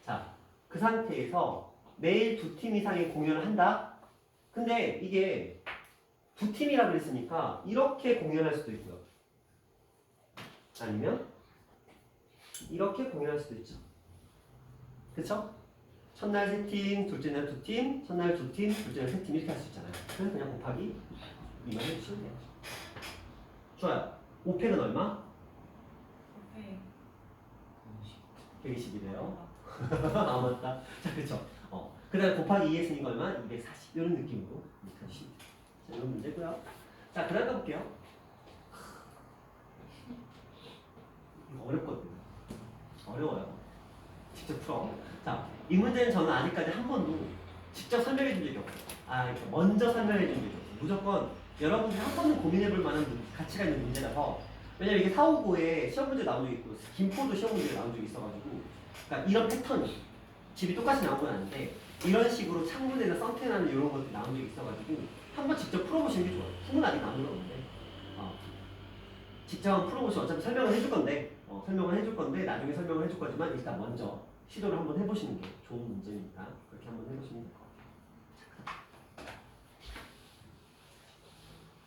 자, 그 상태에서 매일 2팀 이상의 공연을 한다? 근데 이게 2팀이라 그랬으니까 이렇게 공연할 수도 있고요. 아니면 이렇게 공연할 수도 있죠. 그쵸? 첫날 3팀, 둘째 날 2팀, 첫날 2팀, 둘째 날 3팀 이렇게 할 수 있잖아요. 그래서 그냥 곱하기 2만 해주시면 돼요. 좋아요. 오펙은 얼마? 네. 120이래요. 아, 맞다. 자, 그쵸. 그 다음에 곱하기 2 했으니까 얼마? 240. 이런 느낌으로 이렇게 하시면 돼요. 자, 이런 문제고요. 자, 그 다음 가볼게요. 이거 어렵거든요. 어려워요. 직접 풀어. 자, 이 문제는 저는 아직까지 한 번도 직접 설명해 준 적이 없어요. 이렇게 먼저 설명해 준 적이 없어요. 무조건 여러분들이 한 번은 고민해 볼 만한 가치가 있는 문제라서. 왜냐면 이게 459에 시험 문제 나온 적이 있고 김포도 시험 문제 나온 적이 있어가지고, 그러니까 이런 패턴이 집이 똑같이 나온 건 아닌데 이런 식으로 창문에서 썬텐하는 이런 것들이 나온 적이 있어가지고 한번 직접 풀어보시는 게 좋아요. 충분히 나온 건 없는데 직접 한번 풀어보시면 어차피 설명을 해줄 건데 설명을 해줄 건데 나중에 설명을 해줄 거지만 일단 먼저 시도를 한번 해보시는 게 좋은 문제니까 그렇게 한번 해보시면 될 것 같아요.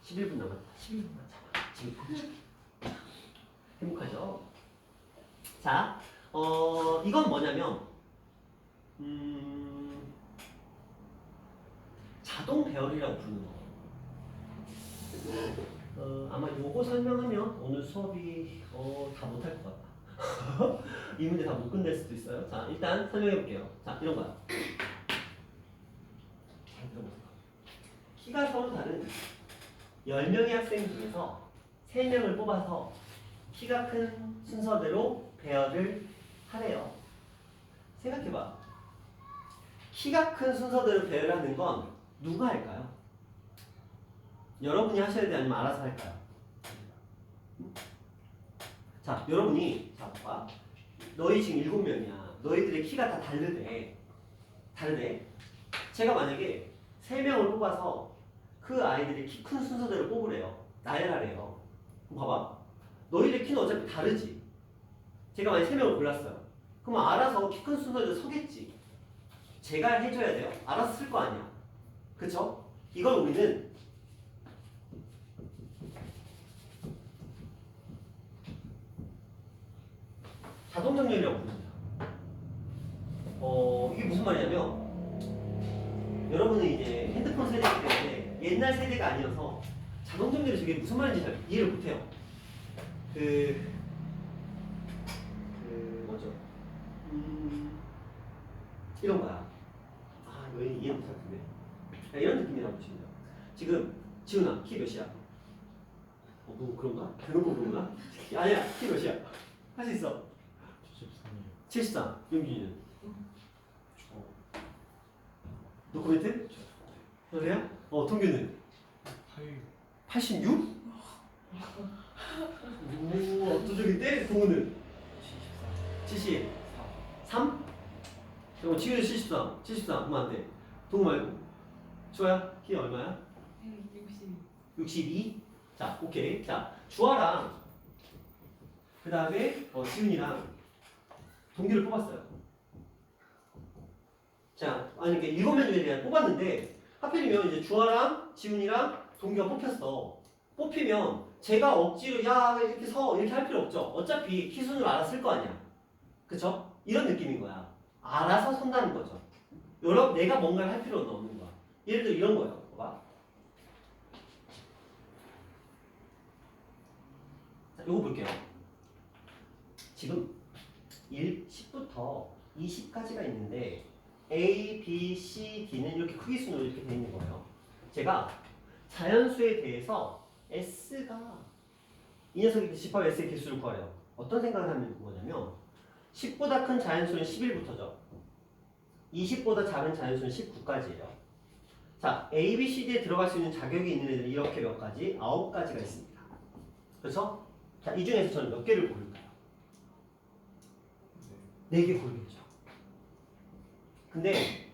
11분 남았다. 11분만 참아. 지금 행복하죠? 자, 이건 뭐냐면 자동 배열이라고 부르는 거예요. 아마 요거 설명하면 오늘 수업이 다 못할 것 같다. 이 문제 다 못 끝낼 수도 있어요. 자, 일단 설명해 볼게요. 자, 이런 거야. 잘 들어보세요. 키가 서로 다른 10명의 학생 중에서 3명을 뽑아서 키가 큰 순서대로 배열을 하래요. 생각해봐. 키가 큰 순서대로 배열하는 건 누가 할까요? 여러분이 하셔야 돼? 아니면 알아서 할까요? 자, 여러분이 자, 봐봐. 너희 지금 7명이야. 너희들의 키가 다 다르대. 제가 만약에 3명을 뽑아서 그 아이들의 키 큰 순서대로 뽑으래요. 나열하래요. 그럼 봐봐. 너희들 키는 어차피 다르지. 제가 만약에 3명을 골랐어요. 그럼 알아서 키 큰 순서대로 서겠지. 제가 해줘야 돼요. 알아서 쓸 거 아니야. 그쵸? 이걸 우리는 자동 정렬이라고 부릅니다. 이게 무슨 말이냐면 여러분은 이제 핸드폰 세대이기 때문에 옛날 세대가 아니어서 자동 정렬이 저게 무슨 말인지 잘 이해를 못해요. 뭐죠? 이런 거야. 이거 이해 못할 텐데. 이런 느낌이라고 보시면 돼요. 지금 지훈아 키 몇이야? 뭐 그런가? 그런 건가? 아니야, 키 몇이야? 할 수 있어. 73이요. 73. 용준이는? 노코멘트? 그래요? 동규는? 86? 오, 압도적인데? 동우는? 73? 그럼 지훈이 73. 그러면 안 돼. 동우 말고. 주아야, 키 얼마야? 62? 자, 오케이. 자, 주아랑 그 다음에 지훈이랑 동규를 뽑았어요. 자, 그러니까 7명 중에 그냥 뽑았는데 하필이면 이제 주아랑 지훈이랑 동규가 뽑혔어. 뽑히면 제가 억지로 야 이렇게 서 이렇게 할 필요 없죠. 어차피 키 순으로 알아서 쓸 거 아니야. 그쵸? 이런 느낌인 거야. 알아서 선다는 거죠. 여러분 내가 뭔가를 할 필요는 없는 거야. 예를 들어 이런 거예요. 봐봐. 자, 요거 볼게요. 지금 10부터 20까지가 있는데 A, B, C, D는 이렇게 크기 순으로 이렇게 되어 있는 거예요. 제가 자연수에 대해서 S가 이 녀석이 집합 S의 개수를 구하래요. 어떤 생각을 하는 거냐면 10보다 큰 자연수는 11부터죠. 20보다 작은 자연수는 19까지예요. 자, A, B, C, D에 들어갈 수 있는 자격이 있는 애들이 이렇게 몇 가지? 9가지가 있습니다. 그렇죠? 자, 이 중에서 저는 몇 개를 고를까요? 4개 고르겠죠. 근데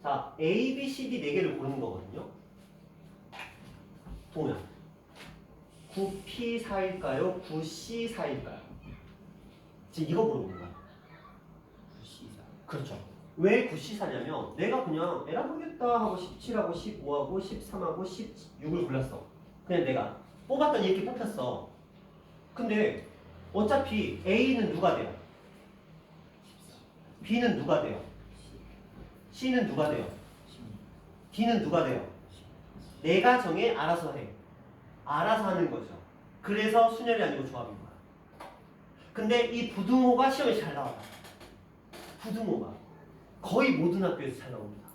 자, A, B, C, D 4개를 고르는 거거든요. 동현 9P4일까요? 9C4일까요? 지금 이거 모르는 거야. 9C4. 그렇죠. 왜 9C4냐면 내가 그냥 에라 모르겠다 하고 17하고 15하고 13하고 16을 골랐어. 그냥 내가 뽑았더니 이렇게 뽑혔어. 근데 어차피 A는 누가 돼요? B는 누가 돼요? C는 누가 돼요? D는 누가 돼요? 내가 정해 알아서 해. 알아서 하는 거죠. 그래서 순열이 아니고 조합인 거야. 근데 이 부등호가 시험에 잘 나와요. 부등호가 거의 모든 학교에서 잘 나옵니다.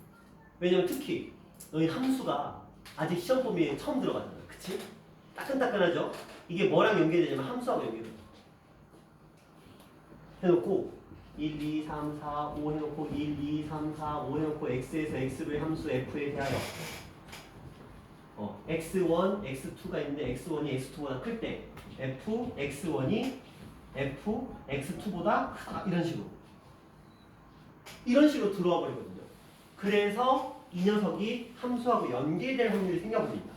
왜냐면 특히 너희 함수가 아직 시험 범위에 처음 들어가잖아. 그치? 따끈따끈하죠? 이게 뭐랑 연결되냐면 함수하고 연결돼요. 해놓고 1, 2, 3, 4, 5 해놓고 1, 2, 3, 4, 5 해놓고 x에서 x로의 함수 f에 대하여 x1, x2가 있는데 x1이 x2보다 클 때 f, x1이 f, x2보다 크다 이런 식으로 들어와 버리거든요. 그래서 이 녀석이 함수하고 연계될 확률이 생겨버립니다.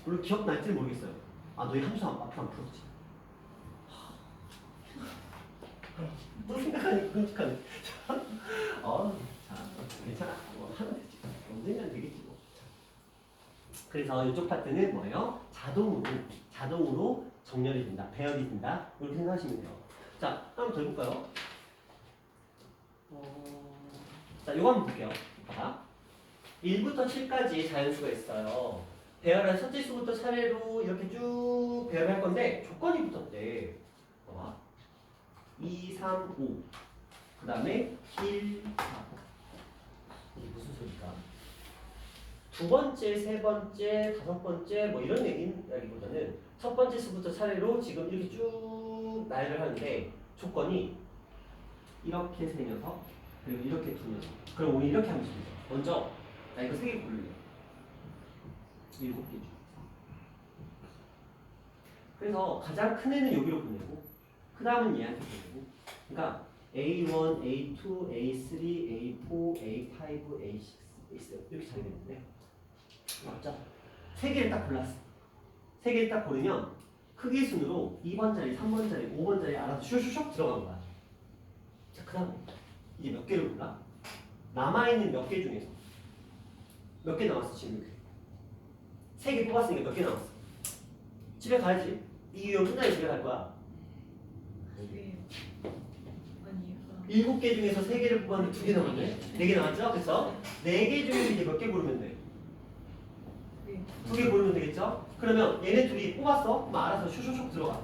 물론 기억날지는 모르겠어요. 아, 너희 함수 앞으로 안 풀었지? 또 생각하니 끔찍하네. 자, 괜찮아. 뭐 하면 되지. 언젠간 되겠지 뭐. 그래서 이쪽 파트는 뭐예요? 자동으로 정렬이 된다, 배열이 된다. 이렇게 생각하시면 돼요. 자, 한번 더 해볼까요? 자, 요거 한번 볼게요. 봐봐. 1부터 7까지 자연수가 있어요. 배열한 첫째 수부터 차례로 이렇게 쭉 배열할 건데 조건이 붙었대. 봐봐. 2, 3, 5. 그 다음에 1, 4. 이게 무슨 소리까? 두 번째, 세 번째, 다섯 번째 뭐 이런 얘기라기보다는 첫 번째 수부터 차례로 지금 이렇게 쭉 나열을 하는데 조건이 이렇게 세 녀석 그리고 이렇게 두 녀석. 그럼 우리 이렇게 하면 됩니다. 먼저 나 이거 세 개 고를래. 7개 중. 그래서 가장 큰 애는 여기로 보내고 그 다음은 얘한테 보내고 그러니까 A1, A2, A3, A4, A5, A6, A7 이렇게 자리 되는데 맞죠? 세 개를 딱 골랐어. 세 개를 딱 고르면 크기 순으로 2번짜리, 3번짜리, 5번짜리 알아서 슈슈슉 들어간 거야. 자, 그 다음에 이제 몇 개를 골라? 남아있는 몇 개 중에서 몇 개 남았어 지금 이렇게 3개 뽑았으니까 몇 개 남았어? 집에 가야지. 이 유형 끝나야 집에 갈 거야. 7개 중에서 3개를 뽑았는데 2개 남았네? 4개 남았죠? 그래서 4개 중에서 이제 몇 개 고르면 돼? 2개 고르면 되겠죠? 그러면 얘네 둘이 뽑았어? 그럼 알아서 슈슈슉 들어가.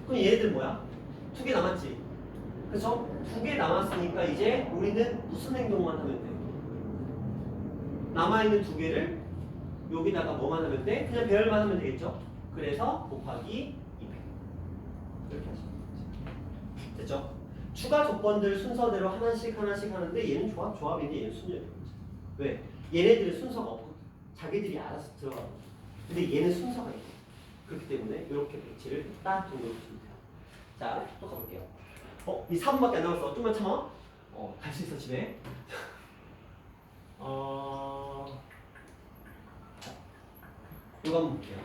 그럼 얘네들 뭐야? 2개 남았지? 그쵸? 2개 남았으니까 이제 우리는 무슨 행동만 하면 돼? 남아있는 2개를 여기다가 뭐만 하면 돼? 그냥 배열만 하면 되겠죠? 그래서 곱하기 200 이렇게 하시면 되죠. 됐죠? 추가 조건들 순서대로 하나씩 하는데 얘는 조합인데 얘는 순열이에요. 왜? 얘네들은 순서가 없거든. 자기들이 알아서 들어가거든. 근데 얘는 순서가 있고 그렇기 때문에 이렇게 배치를 딱 정리해 주시면 돼요. 자, 또 가볼게요. 이 4분밖에 안 남았어. 좀만 참아. 갈 수 있어 집에. 자, 이거 한번 볼게요.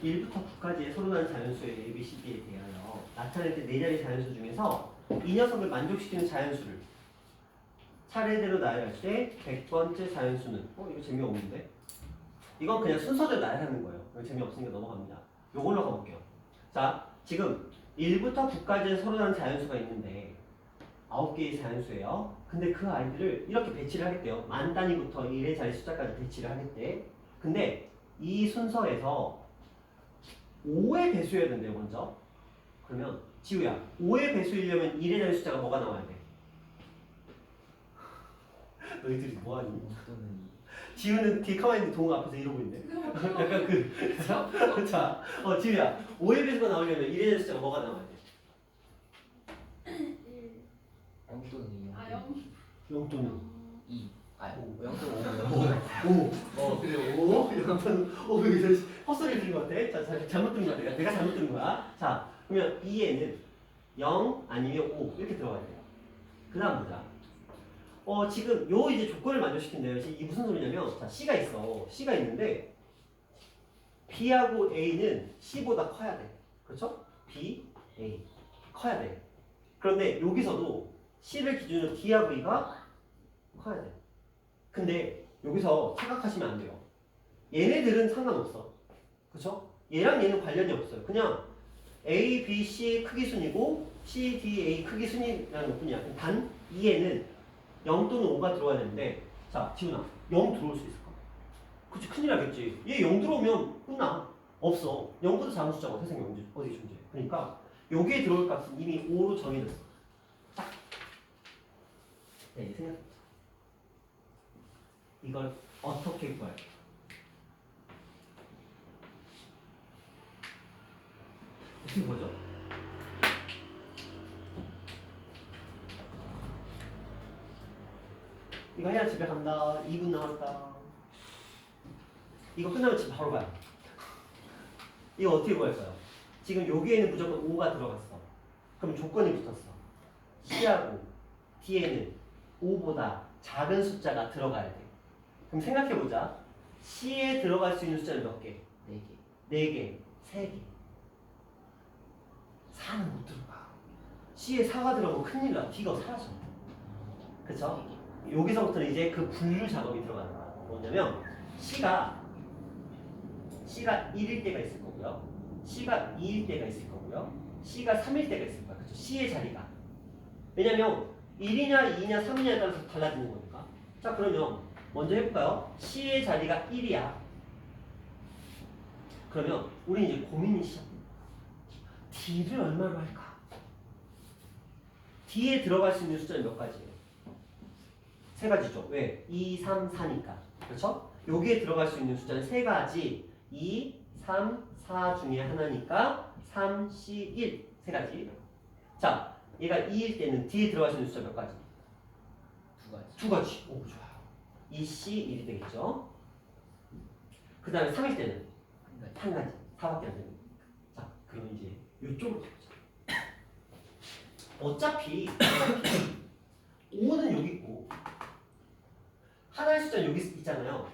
1부터 9까지의 서로 다른 자연수의 A, B, C, D에 대하여 나타낼 때 4자리 자연수 중에서 이 녀석을 만족시키는 자연수를 차례대로 나열할 때 100번째 자연수는 이거 재미없는데? 이건 그냥 순서대로 나열하는 거예요. 이거 재미없으니까 넘어갑니다. 요걸로 가볼게요. 자, 지금 1부터 9까지 서로 다른 자연수가 있는데 9개의 자연수예요. 근데 그 아이들을 이렇게 배치를 하겠대요. 만 단위부터 1의 자리 숫자까지 배치를 하겠대. 근데 이 순서에서 5의 배수여야 된대요, 먼저. 그러면 지우야, 5의 배수이려면 1의 자리 숫자가 뭐가 나와야 돼? 너희들이 뭐하니? 영또는 지우는 뒤에 가만히 있는 동호 앞에서 이러고 있네. 약간 그 자, 지우야, 5의 배수가 나오려면 1의 자리 숫자가 뭐가 나와야 돼? 1. 영또는 2. 아, 0. 0 또는 2. 아, 오. 0또는 5. 그래, 5. 이러면, 왜 헛소리 들은 것 같아? 자, 잘못 들은 것 같아. 내가 잘못 들은 거야. 자, 그러면 2에는 0 아니면 5 이렇게 들어가야 돼요. 그 다음 보자. 지금 요 이제 조건을 만족시킨대요. 이게 무슨 소리냐면, 자, C가 있어. C가 있는데, B하고 A는 C보다 커야 돼. 그렇죠? B, A. 커야 돼. 그런데 여기서도 C를 기준으로 D하고 E가 커야 돼. 근데 여기서 착각하시면 안 돼요. 얘네들은 상관없어. 그쵸? 얘랑 얘는 관련이 없어요. 그냥 A, B, C 크기 순이고 C, D, A 크기 순이라는 것뿐이야. 단 2에는 0 또는 5가 들어와야 되는데 자, 지훈아 0 들어올 수 있을까? 그치, 큰일 나겠지. 얘 0 들어오면 끝나. 없어. 0보다 작은 숫자가 세상에 어디 존재해. 그러니까 여기에 들어올 값은 이미 5로 정해졌어. 딱. 네, 생각해보자. 이걸 어떻게 구할까? 어떻게 보죠? 이거 해야 집에 간다. 2분 남았다. 이거 끝나면 집 바로 가요. 이거 어떻게 구할까요? 지금 여기에는 무조건 5가 들어갔어. 그럼 조건이 붙었어. C하고 D에는 5보다 작은 숫자가 들어가야 돼. 그럼 생각해보자. C에 들어갈 수 있는 숫자는 몇 개? 4개. 4개, 3개. 4는 못 들어가. C에 4가 들어가면 큰일 나. D가 사라져. 그쵸? 여기서부터는 이제 그 분류 작업이 들어가는 거야. 뭐냐면 C가 1일 때가 있을 거고요. C가 2일 때가 있을 거고요. C가 3일 때가 있을 거야. 그쵸? C의 자리가. 왜냐면 1이냐 2냐 3이냐에 따라서 달라지는 거니까. 자, 그러면 먼저 해볼까요? C의 자리가 1이야. 그러면 우리 이제 고민이 시작됩니다. D를 얼마로 할까? D에 들어갈 수 있는 숫자는 몇 가지예요? 3가지죠. 왜? 2, 3, 4니까. 그렇죠? 여기에 들어갈 수 있는 숫자는 3가지. 2, 3, 4 중에 하나니까 3, C, 1. 3가지. 자, 얘가 2일 때는 D에 들어갈 수 있는 숫자 몇 가지? 2가지. 2가지. 오, 좋아요. 2C, 1이 되겠죠? 그 다음에 3일 때는 1가지. 1가지. 4밖에 안 됩니다. 자, 그럼 이제 이쪽으로 가보자. 어차피 5는 여기 있고 하나의 숫자는 여기 있잖아요.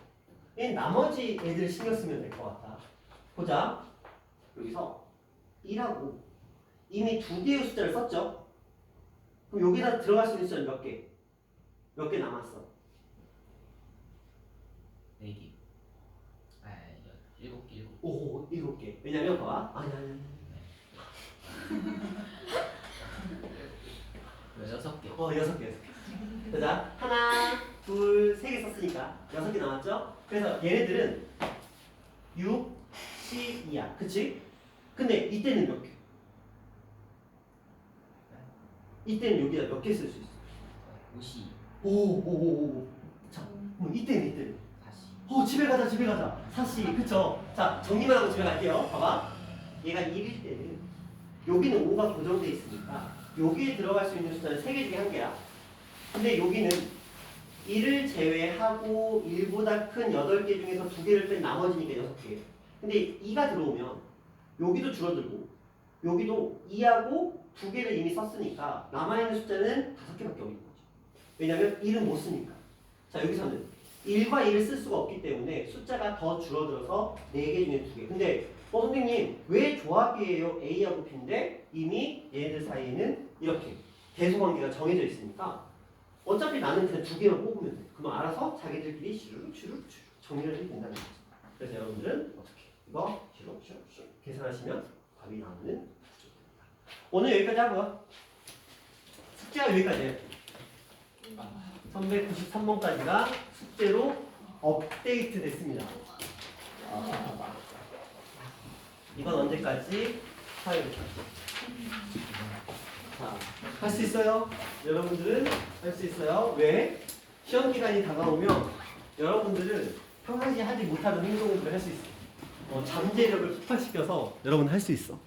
얘 나머지 애들 신경 쓰면 될 것 같다. 보자. 여기서 1하고 이미 2개의 숫자를 썼죠? 그럼 여기다 들어갈 수 있는 숫자는 몇 개? 몇 개 남았어? 4개. 아, 7개. 오, 7개. 왜냐면 봐봐. 아니. 6개. 6개. 자, 하나, 둘, 3개 썼으니까 6개 남았죠? 그래서 얘네들은 6, 12야. 그치? 근데 이때는 몇 개? 이때는 여기다 몇 개 쓸 수 있어? 50. 오. 자, 그럼 이때는. 40. 집에 가자. 사시, 그쵸? 자, 정리만 하고 집에 갈게요. 봐봐. 얘가 1일 때는 여기는 5가 고정돼 있으니까 여기에 들어갈 수 있는 숫자는 3개 중에 1개야. 근데 여기는 1을 제외하고 1보다 큰 8개 중에서 2개를 뺀 나머지니까 6개. 근데 2가 들어오면 여기도 줄어들고 여기도 2하고 2개를 이미 썼으니까 남아있는 숫자는 5개밖에 없는 거죠. 왜냐면 1은 못 쓰니까. 자, 여기서는 1과 1을 쓸 수가 없기 때문에 숫자가 더 줄어들어서 4개 중에 2개. 근데 선생님 왜 조합이에요? A하고 B인데 이미 얘네들 사이에는 이렇게 대소관계가 정해져 있으니까 어차피 나는 그냥 2개만 뽑으면 돼. 그럼 알아서 자기들끼리 슈룩 정리를 해도 된다는 거죠. 그래서 여러분들은 어떻게 이거 슈룩 계산하시면 답이 나오는 구조입니다. 오늘 여기까지 하고요. 숙제가 여기까지예요. 393번까지가 숙제로 업데이트 됐습니다. 이건 언제까지? 화요일까지. 할 수 있어요? 여러분들은 할 수 있어요. 왜? 시험 기간이 다가오면 여러분들은 평상시에 하지 못하는 행동들을 할 수 있어요. 잠재력을 폭발시켜서 여러분 할 수 있어.